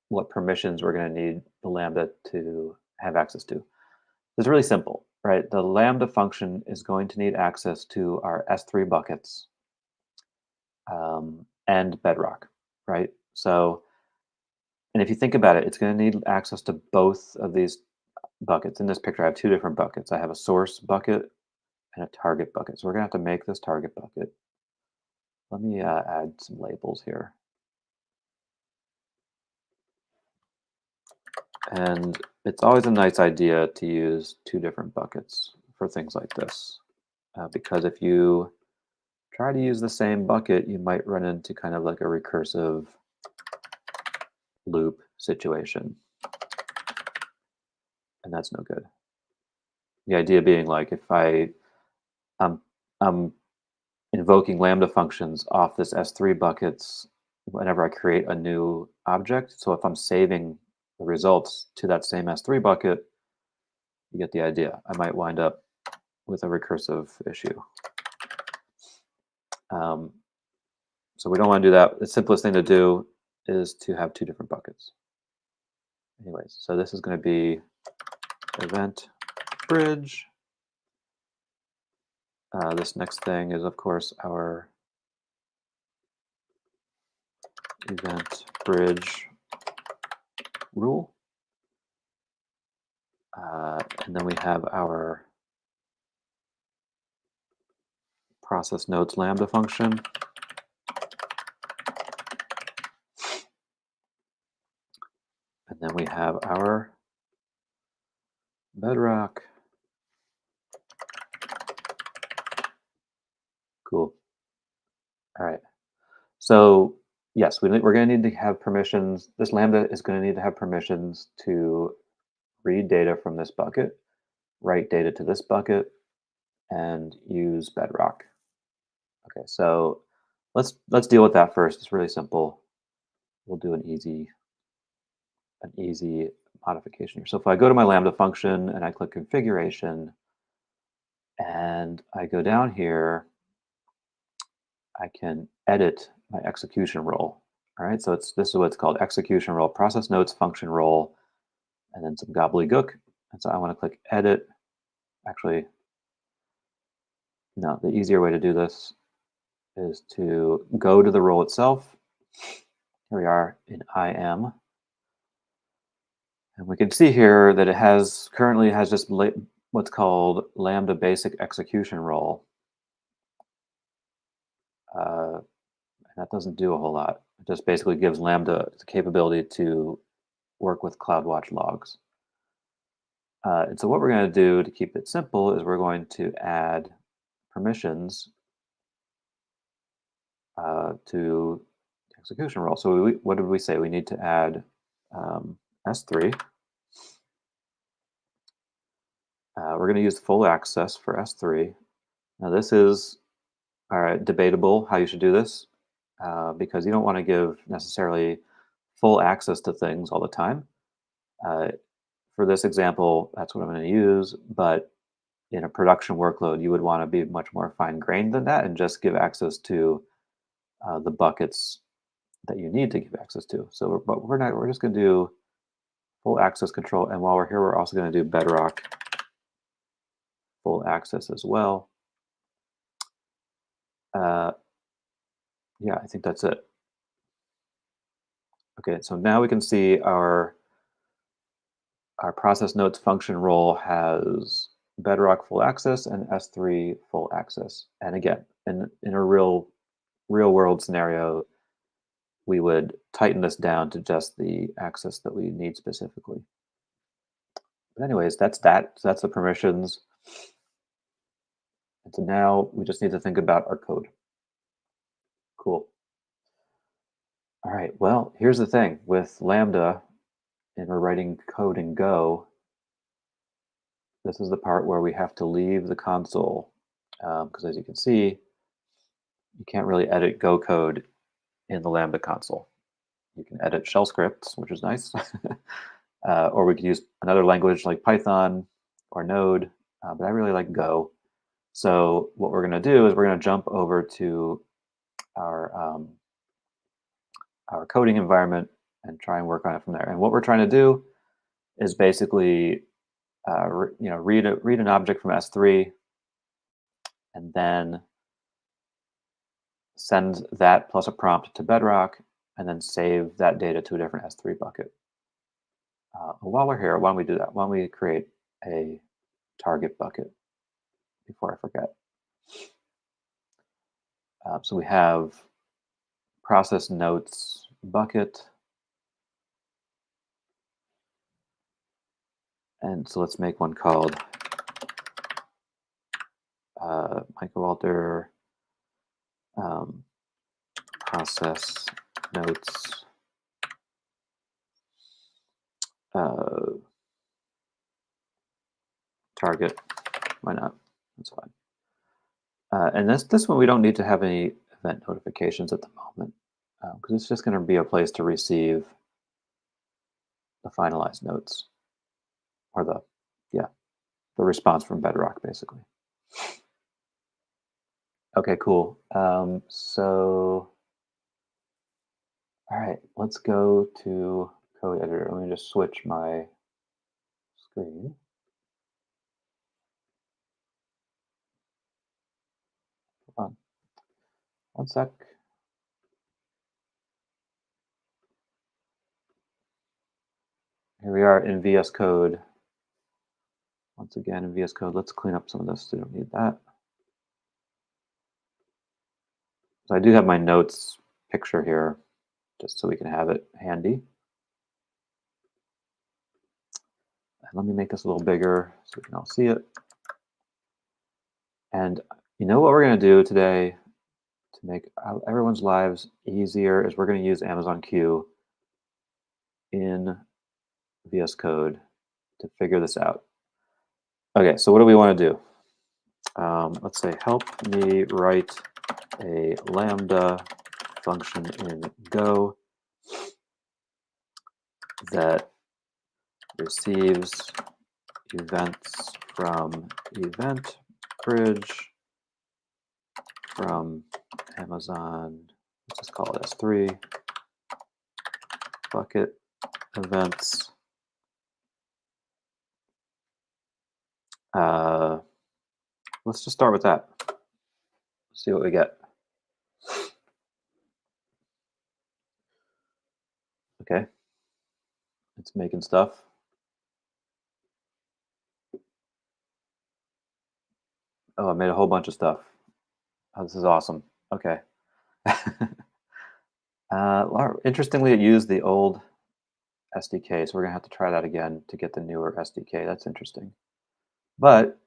what permissions we're going to need the Lambda to have access to. It's really simple, right? The Lambda function is going to need access to our S3 buckets and Bedrock, right? So, and if you think about it, it's going to need access to both of these buckets. In this picture, I have two different buckets. I have a source bucket and a target bucket. So we're going to have to make this target bucket. Let me add some labels here. And it's always a nice idea to use two different buckets for things like this. Because if you try to use the same bucket, you might run into kind of like a recursive loop situation. And that's no good. The idea being like if I'm invoking Lambda functions off this S3 buckets whenever I create a new object. So if I'm saving the results to that same S3 bucket, you get the idea. I might wind up with a recursive issue. So we don't want to do that. The simplest thing to do is to have two different buckets. Anyways, so this is going to be event bridge. This next thing is, of course, our event bridge rule. And then we have our process nodes Lambda function. And then we have our Bedrock. Cool. All right. So yes, we're going to need to have permissions. This Lambda is going to need to have permissions to read data from this bucket, write data to this bucket, and use Bedrock. Okay, so let's deal with that first. It's really simple. We'll do an easy modification here. So if I go to my Lambda function and I click configuration and I go down here, I can edit my execution role. All right, so this is what's called execution role, process notes function role, and then some gobbledygook. And so I want to click edit. Actually, no, the easier way to do this is to go to the role itself. Here we are in IM. And we can see here that it currently has just what's called Lambda basic execution role. And that doesn't do a whole lot. It just basically gives Lambda the capability to work with CloudWatch logs. And so what we're going to do to keep it simple is we're going to add permissions to the execution role. So what did we say? We need to add S3. We're going to use full access for S3. Now this is debatable how you should do this because you don't want to give necessarily full access to things all the time. For this example, that's what I'm going to use, but in a production workload, you would want to be much more fine-grained than that and just give access to the buckets that you need to give access to. So, but we're just going to do full access control, and while we're here, we're also going to do Bedrock full access as well. Yeah, I think that's it. Okay, so now we can see our process notes function role has Bedrock full access and S3 full access. And again, in a real world scenario, we would tighten this down to just the access that we need specifically. But anyways, that's that. So that's the permissions. And so now we just need to think about our code. Cool. All right, well, here's the thing with Lambda, and we're writing code in Go. This is the part where we have to leave the console because as you can see, you can't really edit Go code in the Lambda console. You can edit shell scripts, which is nice, or we could use another language like Python or Node, but I really like Go. So what we're going to do is we're going to jump over to our coding environment and try and work on it from there. And what we're trying to do is basically read an object from S3 and then send that plus a prompt to Bedrock and then save that data to a different S3 bucket. While we're here, why don't we do that? Why don't we create a target bucket before I forget? So we have process notes bucket. And so let's make one called Michael Walter process notes target. Why not? That's fine. And this one we don't need to have any event notifications at the moment because it's just going to be a place to receive the finalized notes or the response from Bedrock basically. Okay, cool. So all right, let's go to code editor. Let me just switch my screen. Hold on. One sec. Here we are in VS Code. Once again, in VS Code, let's clean up some of this. We don't need that. So I do have my notes picture here, just so we can have it handy. And let me make this a little bigger so we can all see it. And you know what we're going to do today to make everyone's lives easier is we're going to use Amazon Q in VS Code to figure this out. Okay, so what do we want to do? Let's say help me write a Lambda function in Go that receives events from event bridge from Amazon. Let's just call it S3 bucket events. Let's just start with that. See what we get. Okay, it's making stuff. Oh, I made a whole bunch of stuff. Oh, this is awesome. Okay. Interestingly, it used the old SDK, so we're gonna have to try that again to get the newer SDK. That's interesting. But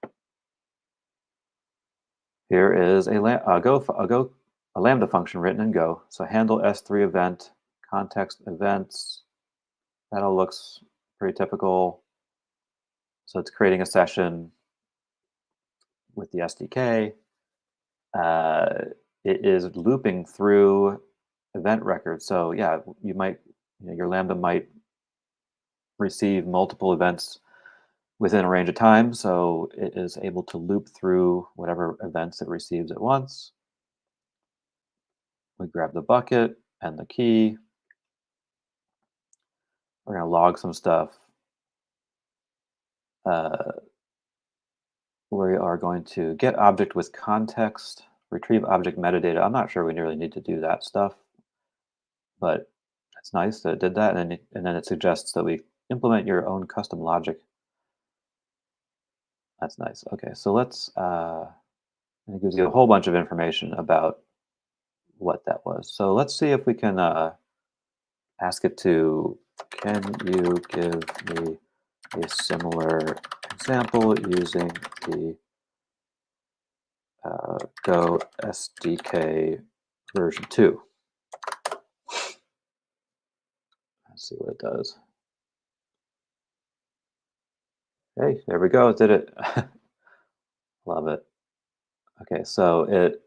here is a Lambda function written in Go. So handle S3 event, context events. That all looks pretty typical. So it's creating a session with the SDK. Uh, it is looping through event records. So yeah, your Lambda might receive multiple events within a range of time. So it is able to loop through whatever events it receives at once. We grab the bucket and the key. We're going to log some stuff. Uh, we are going to get object with context, retrieve object metadata. I'm not sure we really need to do that stuff, but it's nice that it did that. And then it suggests that we implement your own custom logic. That's nice. Okay, so and it gives you a whole bunch of information about what that was. So let's see if we can ask it to, can you give me a similar example using the Go SDK version 2. Let's see what it does. Hey, there we go. It did it. Love it. Okay, so you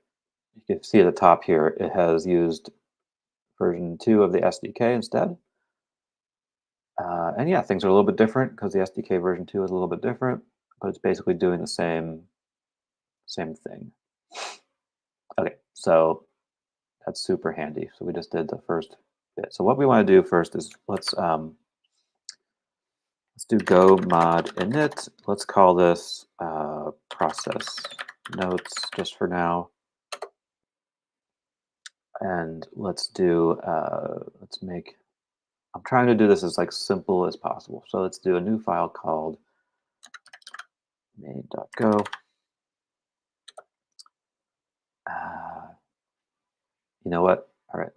can see at the top here, it has used version 2 of the SDK instead. And yeah, things are a little bit different because the SDK version 2 is a little bit different, but it's basically doing the same thing. Okay, so that's super handy. So we just did the first bit. So what we want to do first is let's do go mod init. Let's call this process notes just for now. And let's make, I'm trying to do this as like simple as possible. So let's do a new file called main.go. You know what? All right,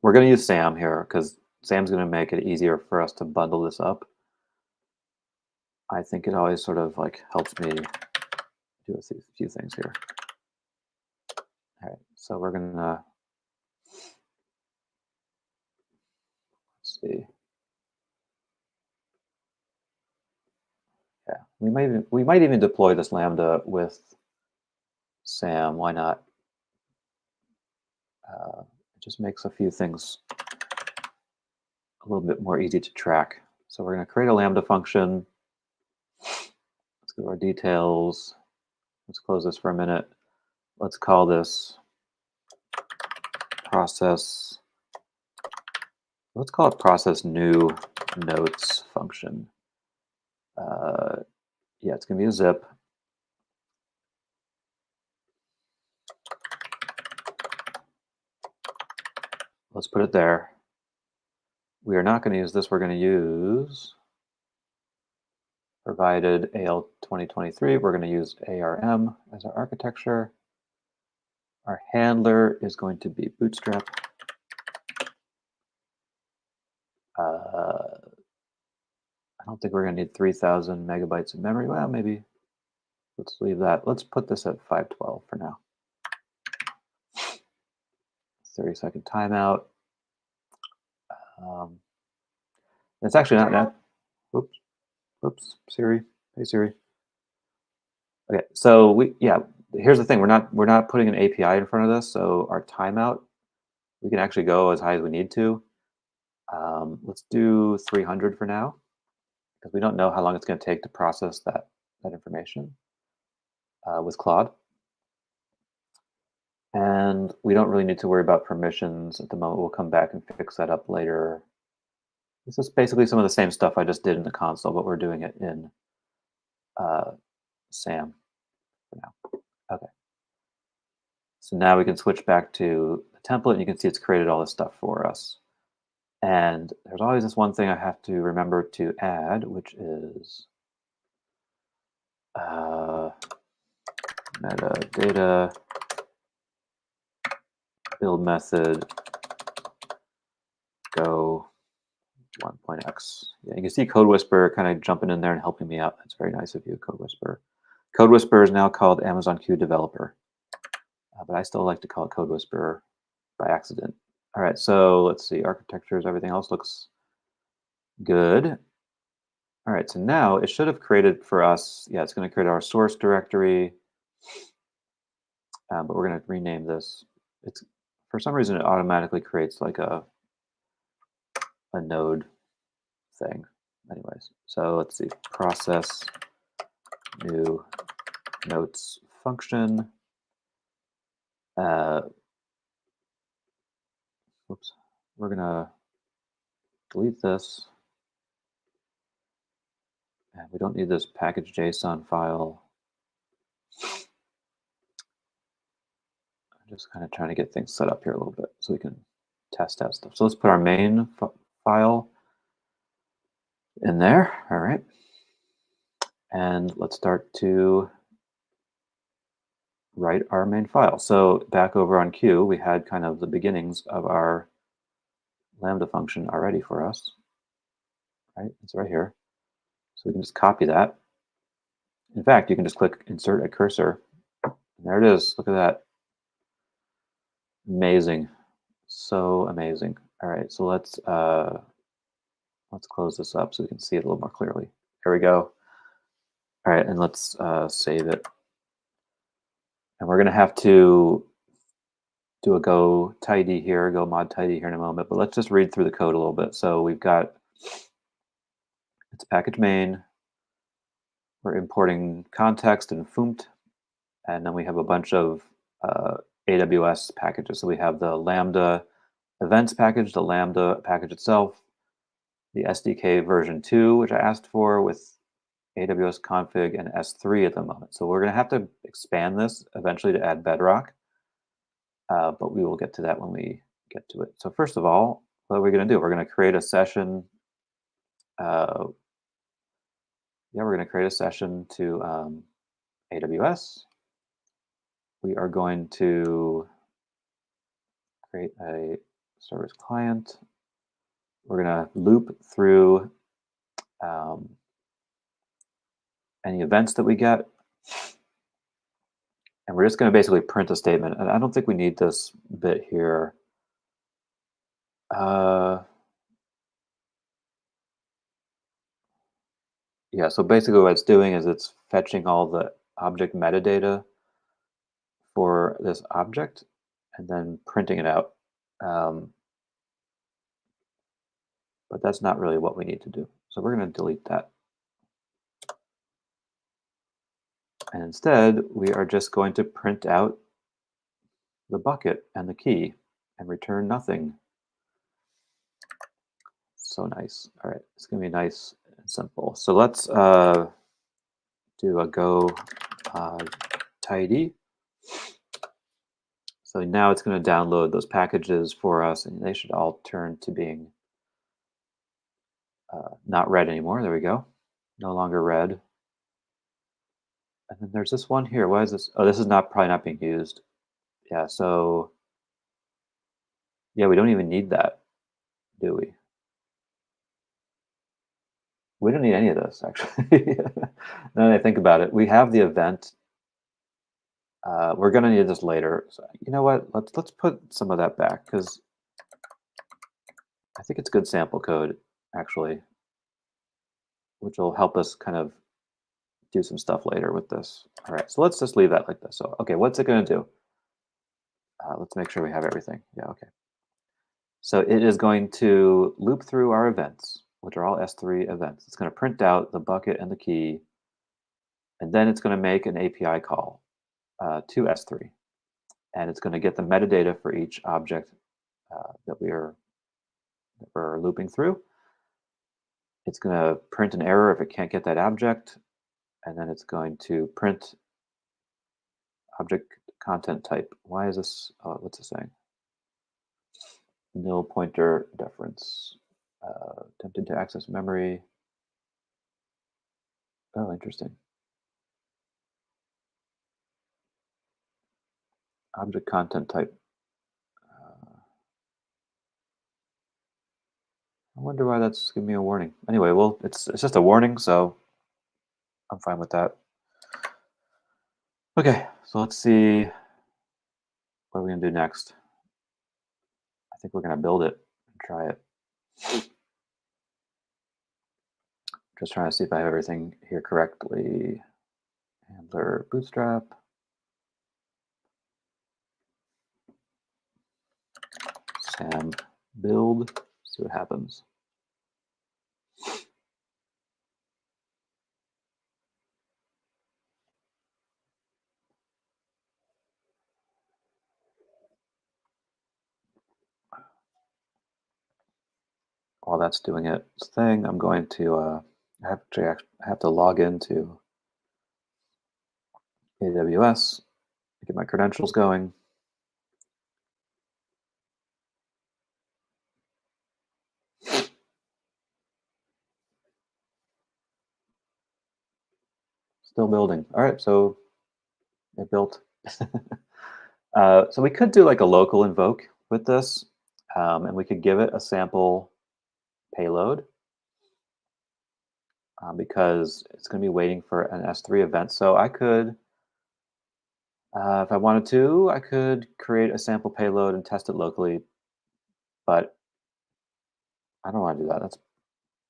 we're going to use Sam here because Sam's going to make it easier for us to bundle this up. I think it always sort of like helps me do a few things here. All right, so we're going to, let's see. Yeah, we might even deploy this Lambda with Sam. Why not? It just makes a few things a little bit more easy to track. So we're going to create a Lambda function. Let's go to our details. Let's close this for a minute. Let's call this process. Let's call it process new notes function. Yeah, it's going to be a zip. Let's put it there. We are not going to use this. We're going to use provided AL 2023. We're going to use ARM as our architecture. Our handler is going to be Bootstrap. I don't think we're going to need 3,000 megabytes of memory. Well, maybe let's leave that. Let's put this at 512 for now. 30-second timeout. It's actually not that. Oops, Siri. Hey, Siri. Okay, so here's the thing. We're not putting an API in front of this, so our timeout, we can actually go as high as we need to. Let's do 300 for now. because we don't know how long it's going to take to process that information with Claude. And we don't really need to worry about permissions at the moment. We'll come back and fix that up later. This is basically some of the same stuff I just did in the console, but we're doing it in uh, SAM for now. Okay. So now we can switch back to the template, and you can see it's created all this stuff for us. And there's always this one thing I have to remember to add, which is metadata build method go 1.x. Yeah, you can see Code Whisperer kind of jumping in there and helping me out. That's very nice of you, Code Whisperer. Code Whisperer is now called Amazon Q Developer, but I still like to call it Code Whisperer by accident. All right, so let's see, architectures, everything else looks good. All right, so now it should have created for us, yeah, it's going to create our source directory, but we're going to rename this. It's for some reason it automatically creates like a node thing. Anyways, so let's see, process new notes function. Whoops, we're gonna delete this. And we don't need this package JSON file. I'm just kind of trying to get things set up here a little bit so we can test out stuff. So let's put our main file in there. All right. And let's start to write our main file. So back over on Q, we had kind of the beginnings of our Lambda function already for us. Right? It's right here. So we can just copy that. In fact, you can just click insert a cursor. And there it is. Look at that. Amazing. So amazing. All right, so let's close this up so we can see it a little more clearly. Here we go. All right, and let's save it. And we're going to have to do a go tidy here, go mod tidy here in a moment, but let's just read through the code a little bit. So we've got, it's package main, we're importing context and foomt, and then we have a bunch of AWS packages. So we have the Lambda events package, the Lambda package itself, the SDK version 2, which I asked for with AWS config and S3 at the moment. So we're going to have to expand this eventually to add Bedrock, but we will get to that when we get to it. So first of all, what are we going to do? We're going to create a session. We're going to create a session to AWS. We are going to create a service client. We're going to loop through any events that we get. And we're just going to basically print a statement. And I don't think we need this bit here. Yeah, so basically what it's doing is it's fetching all the object metadata for this object and then printing it out. But that's not really what we need to do. So we're going to delete that. And instead, we are just going to print out the bucket and the key and return nothing. So nice. All right, it's going to be nice and simple. So let's do a go tidy. So now it's going to download those packages for us, and they should all turn to being not red anymore. There we go. No longer red. And then there's this one here. Why is this? Oh, this is probably not being used. Yeah, so yeah, we don't even need that, do we? We don't need any of this, actually. Now that I think about it, we have the event. We're going to need this later. So you know what? Let's put some of that back because I think it's good sample code, actually, which will help us kind of do some stuff later with this. All right, so let's just leave that like this. So, okay, what's it going to do? Let's make sure we have everything. Yeah, okay. So it is going to loop through our events. which are all S3 events. It's going to print out the bucket and the key, and then it's going to make an API call to S3, and it's going to get the metadata for each object that we're looping through. It's going to print an error if it can't get that object, and then it's going to print object content type. Why is this? What's it saying? Nil pointer deference. Attempted to access memory. Oh, interesting. Object content type. I wonder why that's giving me a warning. Anyway, well, it's just a warning, so I'm fine with that. Okay, so let's see what are we gonna do next. I think we're gonna build it and try it. Just trying to see if I have everything here correctly. Handler bootstrap. Sam build. See what happens. While that's doing its thing, I'm going to I have to log into AWS, get my credentials going. Still building. All right, so it built. So we could do like a local invoke with this, and we could give it a sample payload because it's going to be waiting for an S3 event. So I could, if I wanted to, I could create a sample payload and test it locally, but I don't want to do that.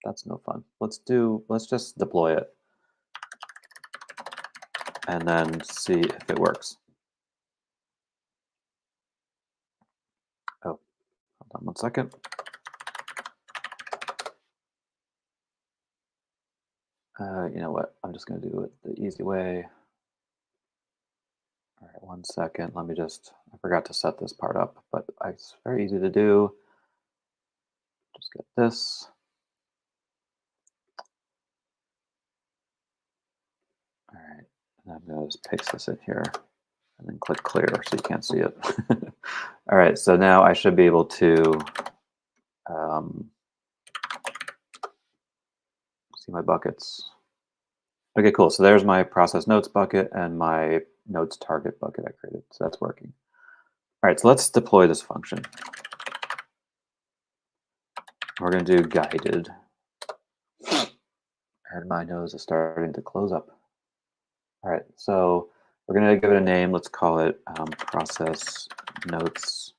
That's no fun. Let's just deploy it and then see if it works. Oh, hold on one second. You know what? I'm just going to do it the easy way. All right, one second. I forgot to set this part up, but it's very easy to do. Just get this. All right, and I'm going to just paste this in here and then click clear so you can't see it. All right, so now I should be able to see my buckets. Okay, cool. So there's my process notes bucket and my notes target bucket I created. So that's working. All right, so let's deploy this function. We're going to do guided. And my nose is starting to close up. All right, so we're going to give it a name. Let's call it process notes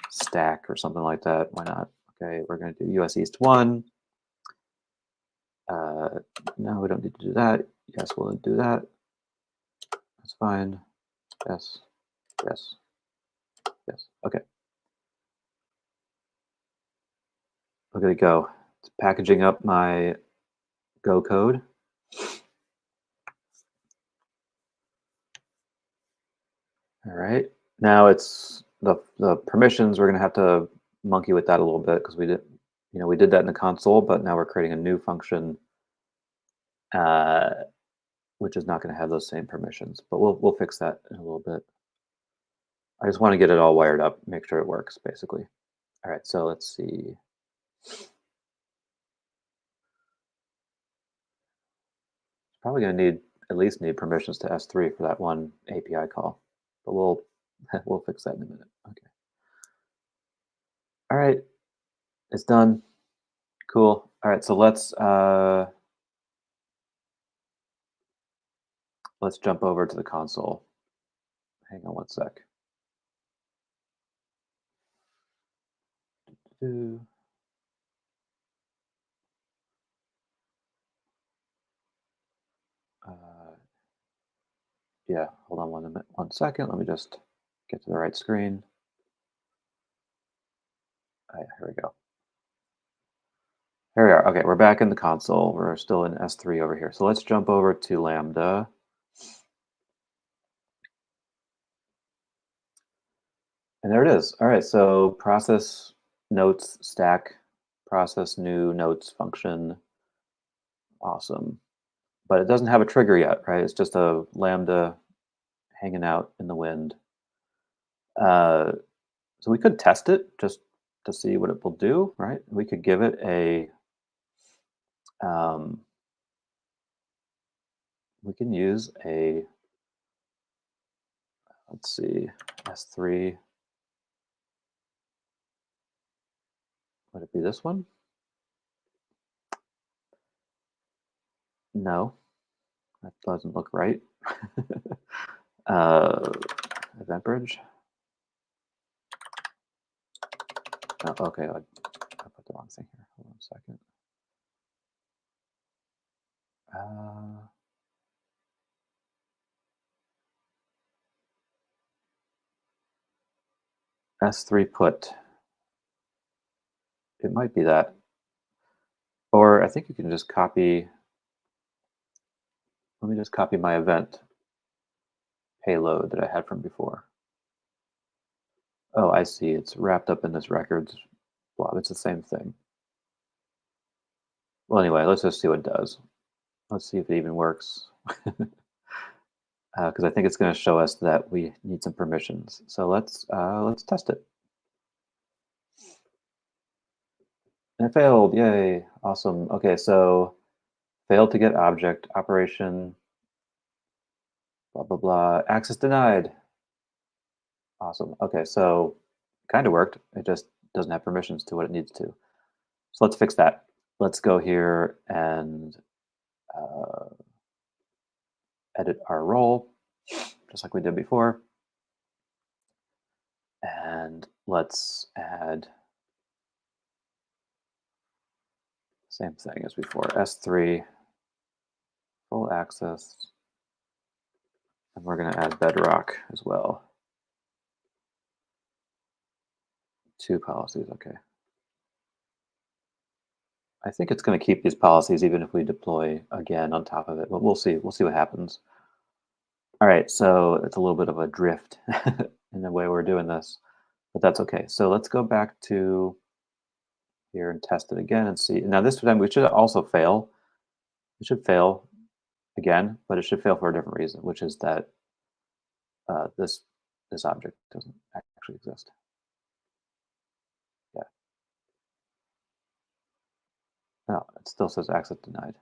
stack or something like that. Why not? Okay, we're going to do US East 1. No, we don't need to do that. Yes, we'll do that. That's fine. Yes, yes, yes. Okay. Look at it go. It's packaging up my Go code. All right. Now it's the permissions. We're going to have to monkey with that a little bit because we did that in the console, but now we're creating a new function, which is not going to have those same permissions. But we'll fix that in a little bit. I just want to get it all wired up, make sure it works, basically. All right. So let's see. Probably going to at least need permissions to S3 for that one API call, but we'll fix that in a minute. Okay. All right, it's done. Cool. All right, so let's jump over to the console. Hang on one sec. Uh, yeah, hold on one second. Let me just get to the right screen. All right, here we go. Here we are. Okay, we're back in the console. We're still in S3 over here. So let's jump over to Lambda. And there it is. All right, so process notes stack, process new notes function. Awesome. But it doesn't have a trigger yet, right? It's just a Lambda hanging out in the wind. Uh, so we could test it just to see what it will do, right? We could give it um, we can use let's see, S3, would it be this one? No, that doesn't look right. uh, Event bridge. Oh, okay, I put the wrong thing here. Hold on a second. Uh, S3 put. It might be that. Or I think you can just copy, let me just copy my event payload that I had from before. Oh, I see. It's wrapped up in this records blob. It's the same thing. Well, anyway, let's just see what it does. Let's see if it even works. Because I think it's going to show us that we need some permissions. So let's test it. And it failed. Yay! Awesome. Okay, so failed to get object operation. Blah blah blah. Access denied. Awesome. Okay, so kind of worked. It just doesn't have permissions to what it needs to. So let's fix that. Let's go here and uh, edit our role, just like we did before. And let's add same thing as before, S3, full access, and we're going to add bedrock as well. 2 policies, okay. I think it's going to keep these policies even if we deploy again on top of it, but we'll see. We'll see what happens. All right, so it's a little bit of a drift in the way we're doing this, but that's okay. So let's go back to here and test it again and see. Now this time we should also fail. It should fail again, but it should fail for a different reason, which is that this object doesn't actually exist. Yeah, no, it still says access denied.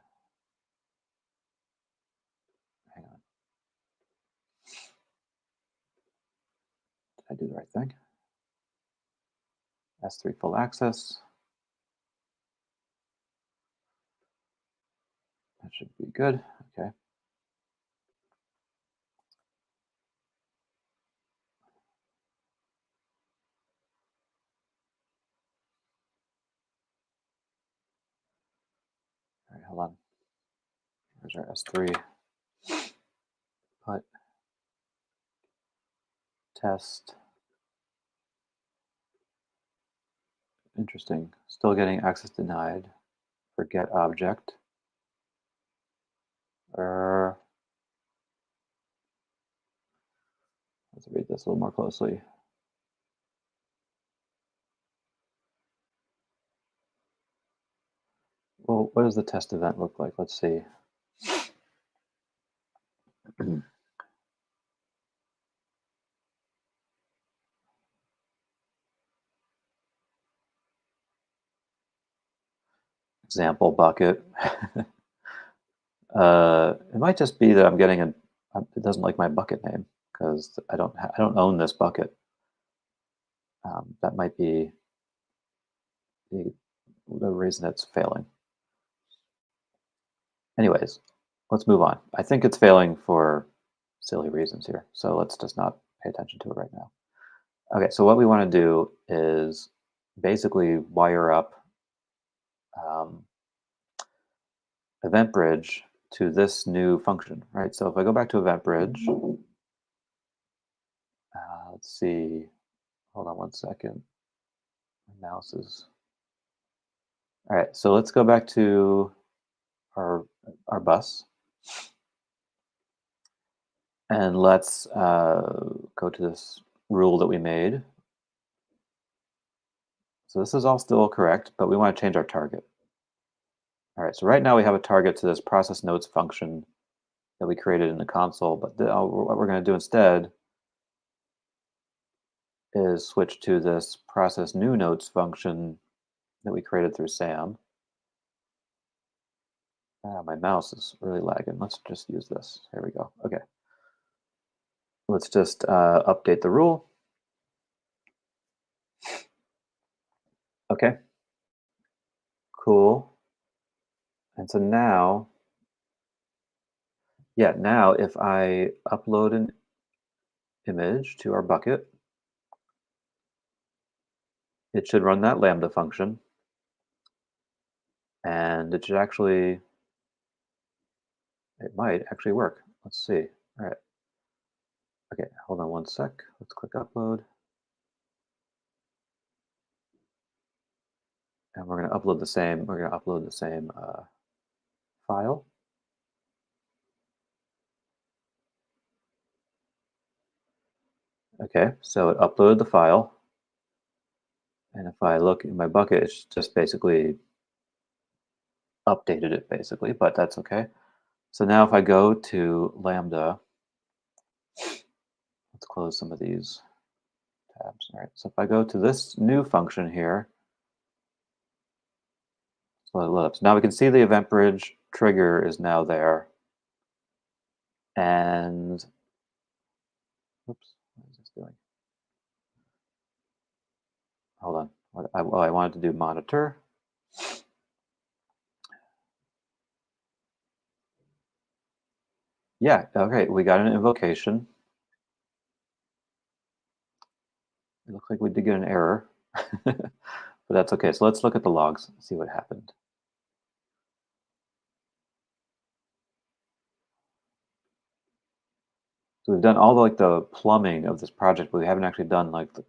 Hang on, did I do the right thing? S3 full access. That should be good. Okay. All right, hold on. There's our S3. Put test. Interesting. Still getting access denied. Forget object. Let's read this a little more closely. Well, what does the test event look like? Let's see. Example bucket. It might just be that I'm getting it doesn't like my bucket name because I don't own this bucket. That might be the, the reason it's failing. Anyways, let's move on. I think it's failing for silly reasons here, so let's just not pay attention to it right now. Okay, so what we want to do is basically wire up um, Event Bridge to this new function, right? So if I go back to Event Bridge, let's see, hold on one second. My mouse is All right, so let's go back to our our bus and let's go to this rule that we made. So this is all still correct, but we want to change our target. All right, so right now we have a target to this process notes function that we created in the console, but what we're going to do instead is switch to this process new notes function that we created through SAM. My mouse is really lagging. Let's just use this. Here we go. Okay. Let's just update the rule. Okay, cool. And so now, yeah, now if I upload an image to our bucket, it should run that Lambda function, and it might actually work. Let's see. All right. Okay, hold on one sec. Let's click upload. And we're going to upload the same file. Okay, so it uploaded the file. And if I look in my bucket, it's just basically updated it basically, but that's okay. So now if I go to Lambda, let's close some of these tabs. All right, so if I go to this new function here, so it load up. So now we can see the event bridge trigger is now there. And, oops, what is this doing? Hold on. I wanted to do monitor. Yeah, okay, we got an invocation. It looks like we did get an error, but that's okay. So let's look at the logs and see what happened. So we've done all the plumbing of this project, but we haven't actually done like the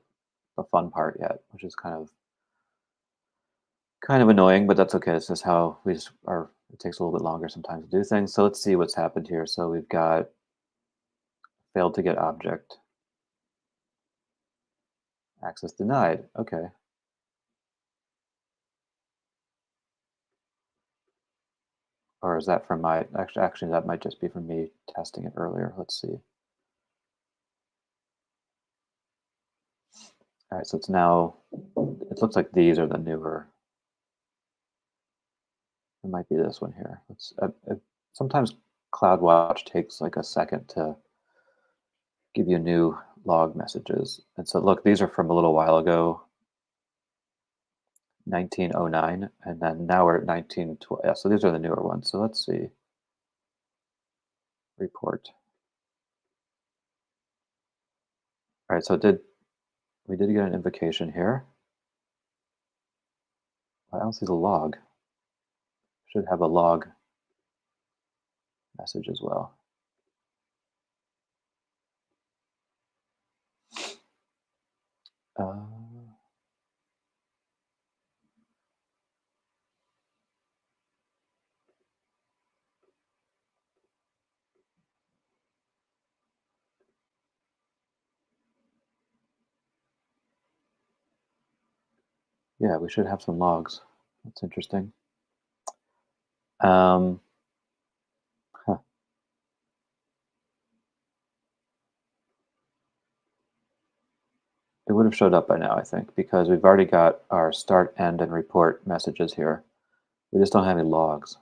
fun part yet, which is kind of annoying, but that's okay. It's just how we just are. It takes a little bit longer sometimes to do things. So let's see what's happened here. So we've got failed to get object, access denied. Okay. Or is that from my, actually that might just be from me testing it earlier. Let's see. All right, so it's now, it looks like these are the newer. It might be this one here. Sometimes CloudWatch takes like a second to give you new log messages. And so look, these are from a little while ago, 1909, and then now we're at 1912. Yeah, so these are the newer ones. So let's see. Report. All right, so we did get an invocation here. I don't see the log. Should have a log message as well. Uh, yeah, we should have some logs. That's interesting. Um, huh. It would have showed up by now, I think, because we've already got our start, end, and report messages here. We just don't have any logs,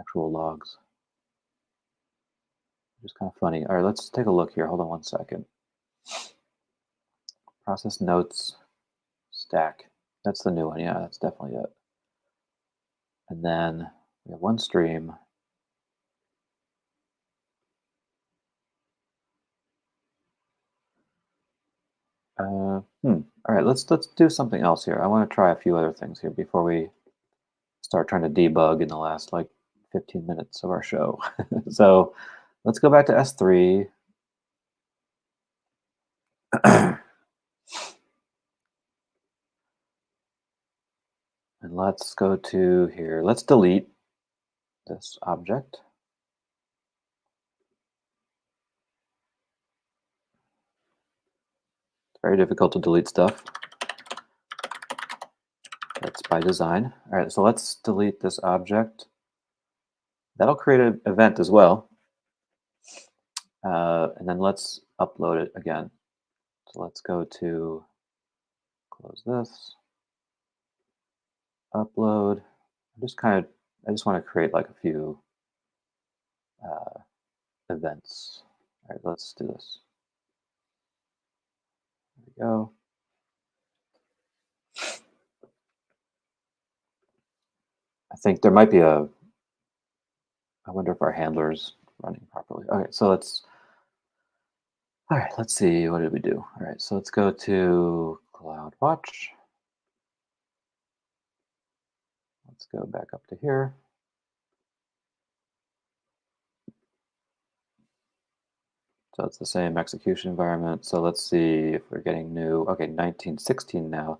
actual logs. Which is kind of funny. All right, let's take a look here. Hold on one second. Process notes stack. That's the new one. Yeah, that's definitely it. And then we have one stream. All right, let's do something else here. I want to try a few other things here before we start trying to debug in the last like 15 minutes of our show. So let's go back to S3. And let's go to here. Let's delete this object. It's very difficult to delete stuff. That's by design. All right, so let's delete this object. That'll create an event as well. And then let's upload it again. So let's go to close this, upload. I just want to create like a few uh, events. All right, let's do this. There we go. I think there might be I wonder if our handler's running properly. Okay, so all right, let's see, what did we do? All right, so let's go to CloudWatch. Let's go back up to here. So it's the same execution environment. So let's see if we're getting new. Okay, 1916 now.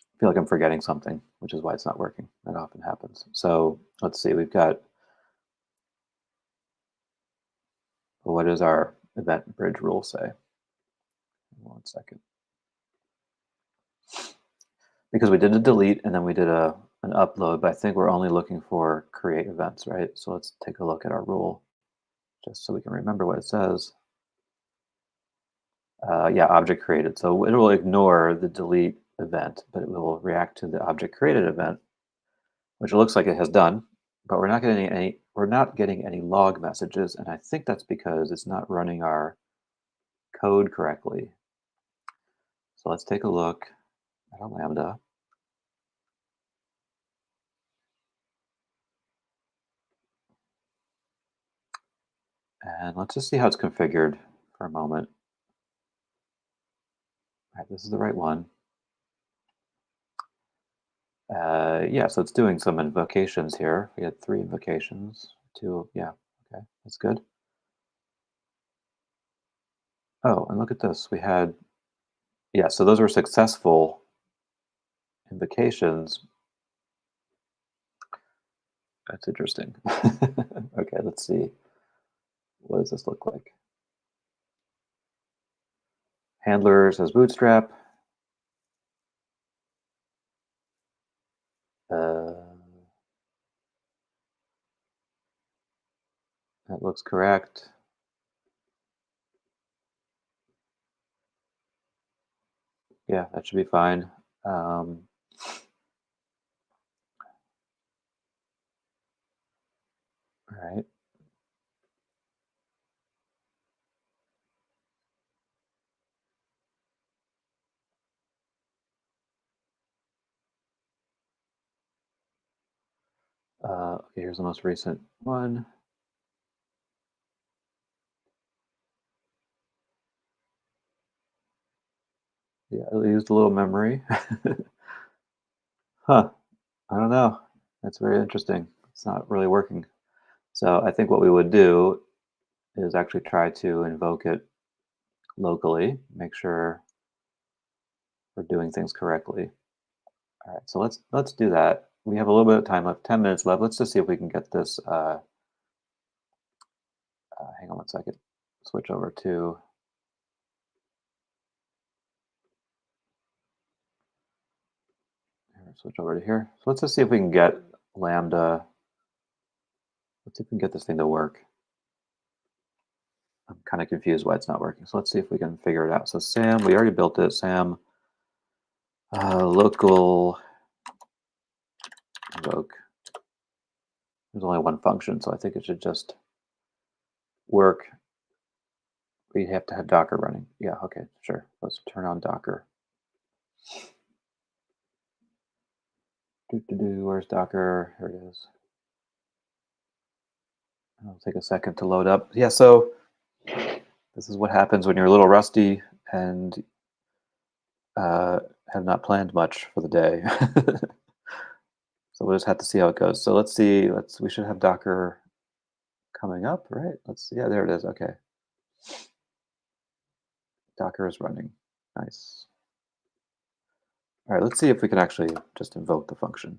I feel like I'm forgetting something, which is why it's not working. That often happens. So let's see, we've got, what does our event bridge rule say? 1 second. Because we did a delete and then we did an upload, but I think we're only looking for create events, right? So let's take a look at our rule just so we can remember what it says. Yeah, object created. So it will ignore the delete event, but it will react to the object created event, which it looks like it has done, but we're not getting any log messages, and I think that's because it's not running our code correctly. So let's take a look at our Lambda. And let's just see how it's configured for a moment. All right, this is the right one. Yeah, so it's doing some invocations here. We had 3 invocations, 2, yeah, okay, that's good. Oh, and look at this. We had, yeah, so those were successful invocations. That's interesting. Okay, let's see. What does this look like? Handler says bootstrap. Uh, that looks correct. Yeah, that should be fine. All right. Okay, here's the most recent one. Yeah, it used a little memory. Huh. I don't know. That's very interesting. It's not really working. So I think what we would do is actually try to invoke it locally, make sure we're doing things correctly. All right, so let's do that. We have a little bit of time left, 10 minutes left. Let's just see if we can get this. Hang on 1 second. Switch over to. Switch over to here. So let's just see if we can get Lambda. Let's see if we can get this thing to work. I'm kind of confused why it's not working. So let's see if we can figure it out. So Sam, we already built it. Sam, local invoke. There's only one function, so I think it should just work. We have to have Docker running. Yeah, okay, sure. Let's turn on Docker. Where's Docker? Here it is. It'll take a second to load up. Yeah, so this is what happens when you're a little rusty and have not planned much for the day. So we'll just have to see how it goes. So let's see. We should have Docker coming up, right? Let's see. Yeah, there it is. Okay. Docker is running. Nice. All right, let's see if we can actually just invoke the function.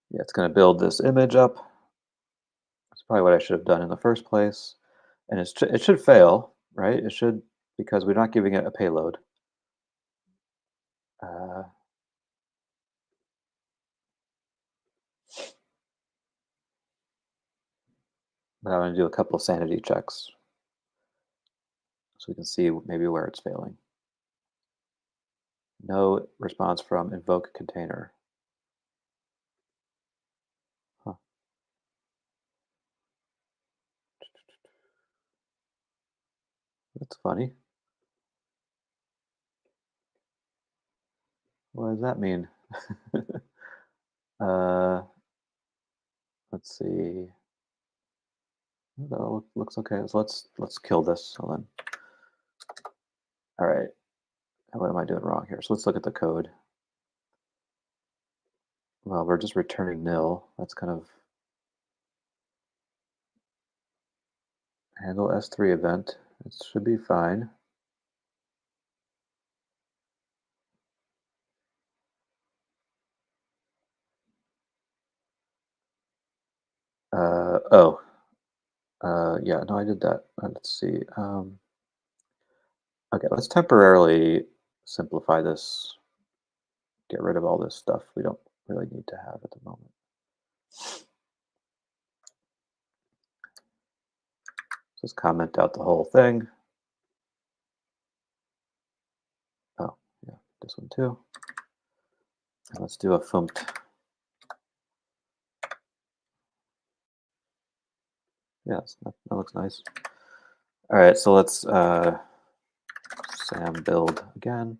Yeah, it's going to build this image up. That's probably what I should have done in the first place. And it should fail, right? It should, because we're not giving it a payload. Uh, but I'm going to do a couple of sanity checks so we can see maybe where it's failing. No response from invoke container. Huh. That's funny. What does that mean? uh, let's see. That looks okay. So let's kill this. Hold on. All right. What am I doing wrong here? So let's look at the code. Well, we're just returning nil. That's kind of handle S3 event. It should be fine. Oh, yeah, no, I did that. Let's see. Okay, let's temporarily simplify this, get rid of all this stuff we don't really need to have at the moment. Just comment out the whole thing. Oh, yeah, this one too. And let's do a fumt. Yes, that looks nice. All right, so let's sam build again.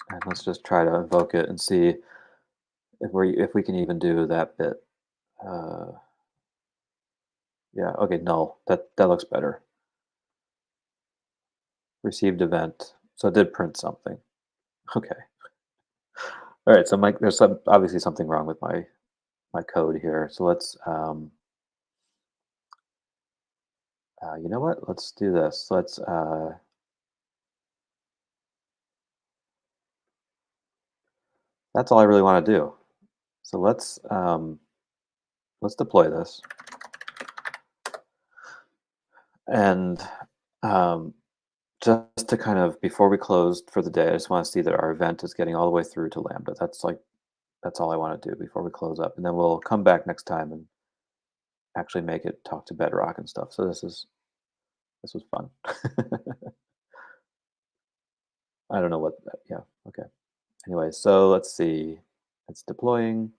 And let's just try to invoke it and see if we can even do that bit. Uh, yeah, okay, null. That looks better. Received event. So it did print something. Okay. All right. So there's obviously something wrong with my code here. So let's you know what? Let's do this. That's all I really want to do. So let's deploy this. And um, just to kind of, before we close for the day, I just want to see that our event is getting all the way through to Lambda. That's all I want to do before we close up. And then we'll come back next time and actually make it talk to Bedrock and stuff. So this was fun. I don't know what yeah, okay. Anyway, so let's see. It's deploying.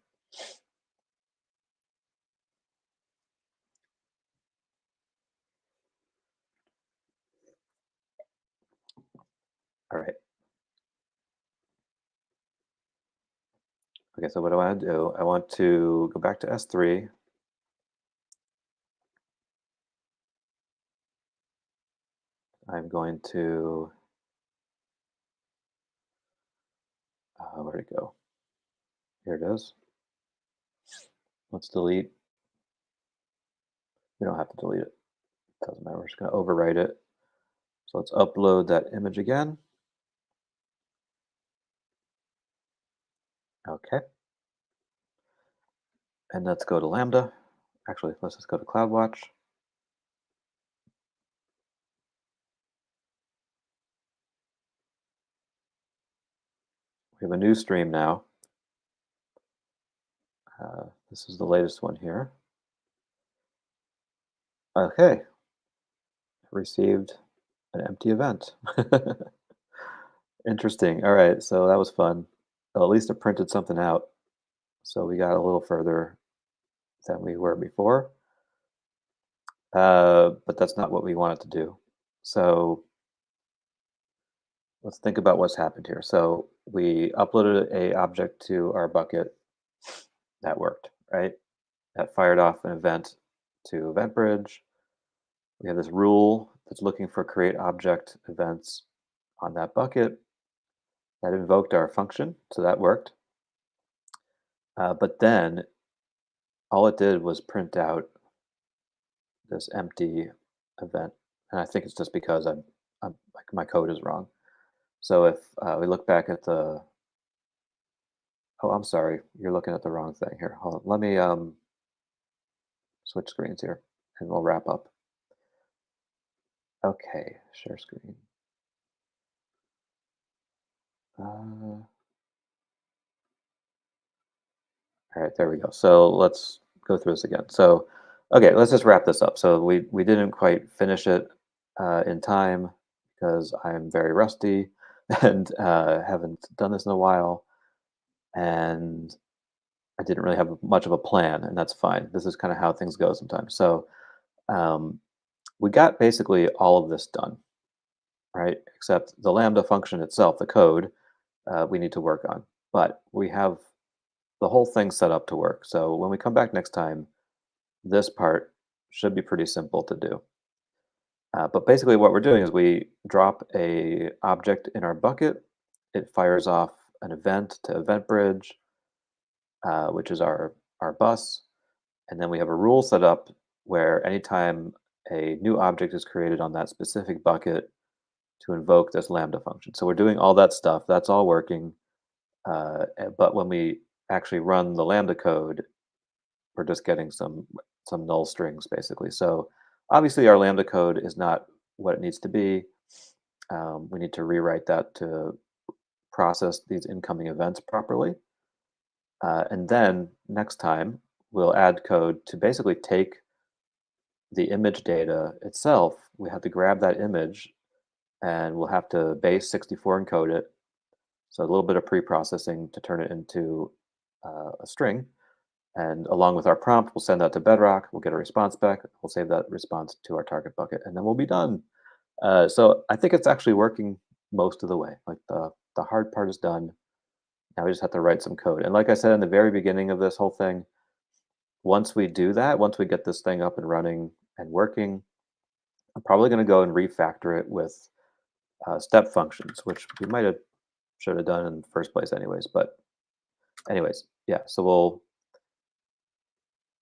All right. Okay, so what do I want to do? I want to go back to S3. I'm going to where'd it go? Here it is. Let's delete. We don't have to delete it. Doesn't matter. We're just going to overwrite it. So let's upload that image again. Okay. And let's go to Lambda. Actually, let's just go to CloudWatch. We have a new stream now. This is the latest one here. Okay. Received an empty event. Interesting. All right. So that was fun. Well, at least it printed something out. So we got a little further than we were before. But that's not what we wanted to do. So let's think about what's happened here. So we uploaded a object to our bucket. That worked, right? That fired off an event to EventBridge. We have this rule that's looking for create object events on that bucket that invoked our function, so that worked. But then all it did was print out this empty event, and I think it's just because I'm like my code is wrong. So if we look back at the oh, I'm sorry, you're looking at the wrong thing here. Hold on, let me switch screens here, and we'll wrap up. Okay, share screen. All right, there we go. So let's go through this again. So, okay, let's just wrap this up. So we didn't quite finish it in time because I'm very rusty and haven't done this in a while, and I didn't really have much of a plan, and that's fine. This is kind of how things go sometimes. So um, we got basically all of this done, right? Except the Lambda function itself, the code, we need to work on. But we have the whole thing set up to work. So when we come back next time, this part should be pretty simple to do. But basically what we're doing is we drop a object in our bucket. It fires off an event to event bridge, which is our bus. And then we have a rule set up where anytime a new object is created on that specific bucket to invoke this Lambda function. So we're doing all that stuff. That's all working. But when we actually run the Lambda code, we're just getting some null strings basically. So obviously our Lambda code is not what it needs to be. We need to rewrite that to process these incoming events properly. And then next time we'll add code to basically take the image data itself. We have to grab that image and we'll have to base 64 encode it. So a little bit of pre-processing to turn it into a string. And along with our prompt, we'll send that to Bedrock. We'll get a response back. We'll save that response to our target bucket, and then we'll be done. So I think it's actually working most of the way. Like the hard part is done. Now we just have to write some code. And like I said in the very beginning of this whole thing, once we do that, once we get this thing up and running and working, I'm probably going to go and refactor it with step functions, which we might have should have done in the first place, anyways. But anyways, yeah. So we'll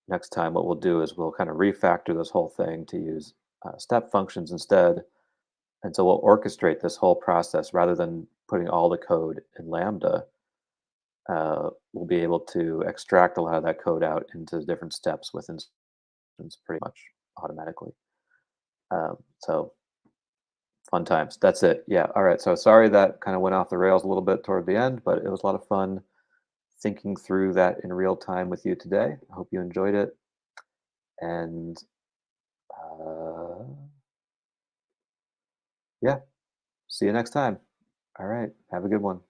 next time what we'll do is we'll kind of refactor this whole thing to use step functions instead. And so we'll orchestrate this whole process rather than putting all the code in Lambda. We'll be able to extract a lot of that code out into different steps within instructions pretty much automatically. So fun times. That's it. Yeah. All right. So sorry that kind of went off the rails a little bit toward the end, but it was a lot of fun thinking through that in real time with you today. I hope you enjoyed it. And uh, yeah, see you next time. All right. Have a good one.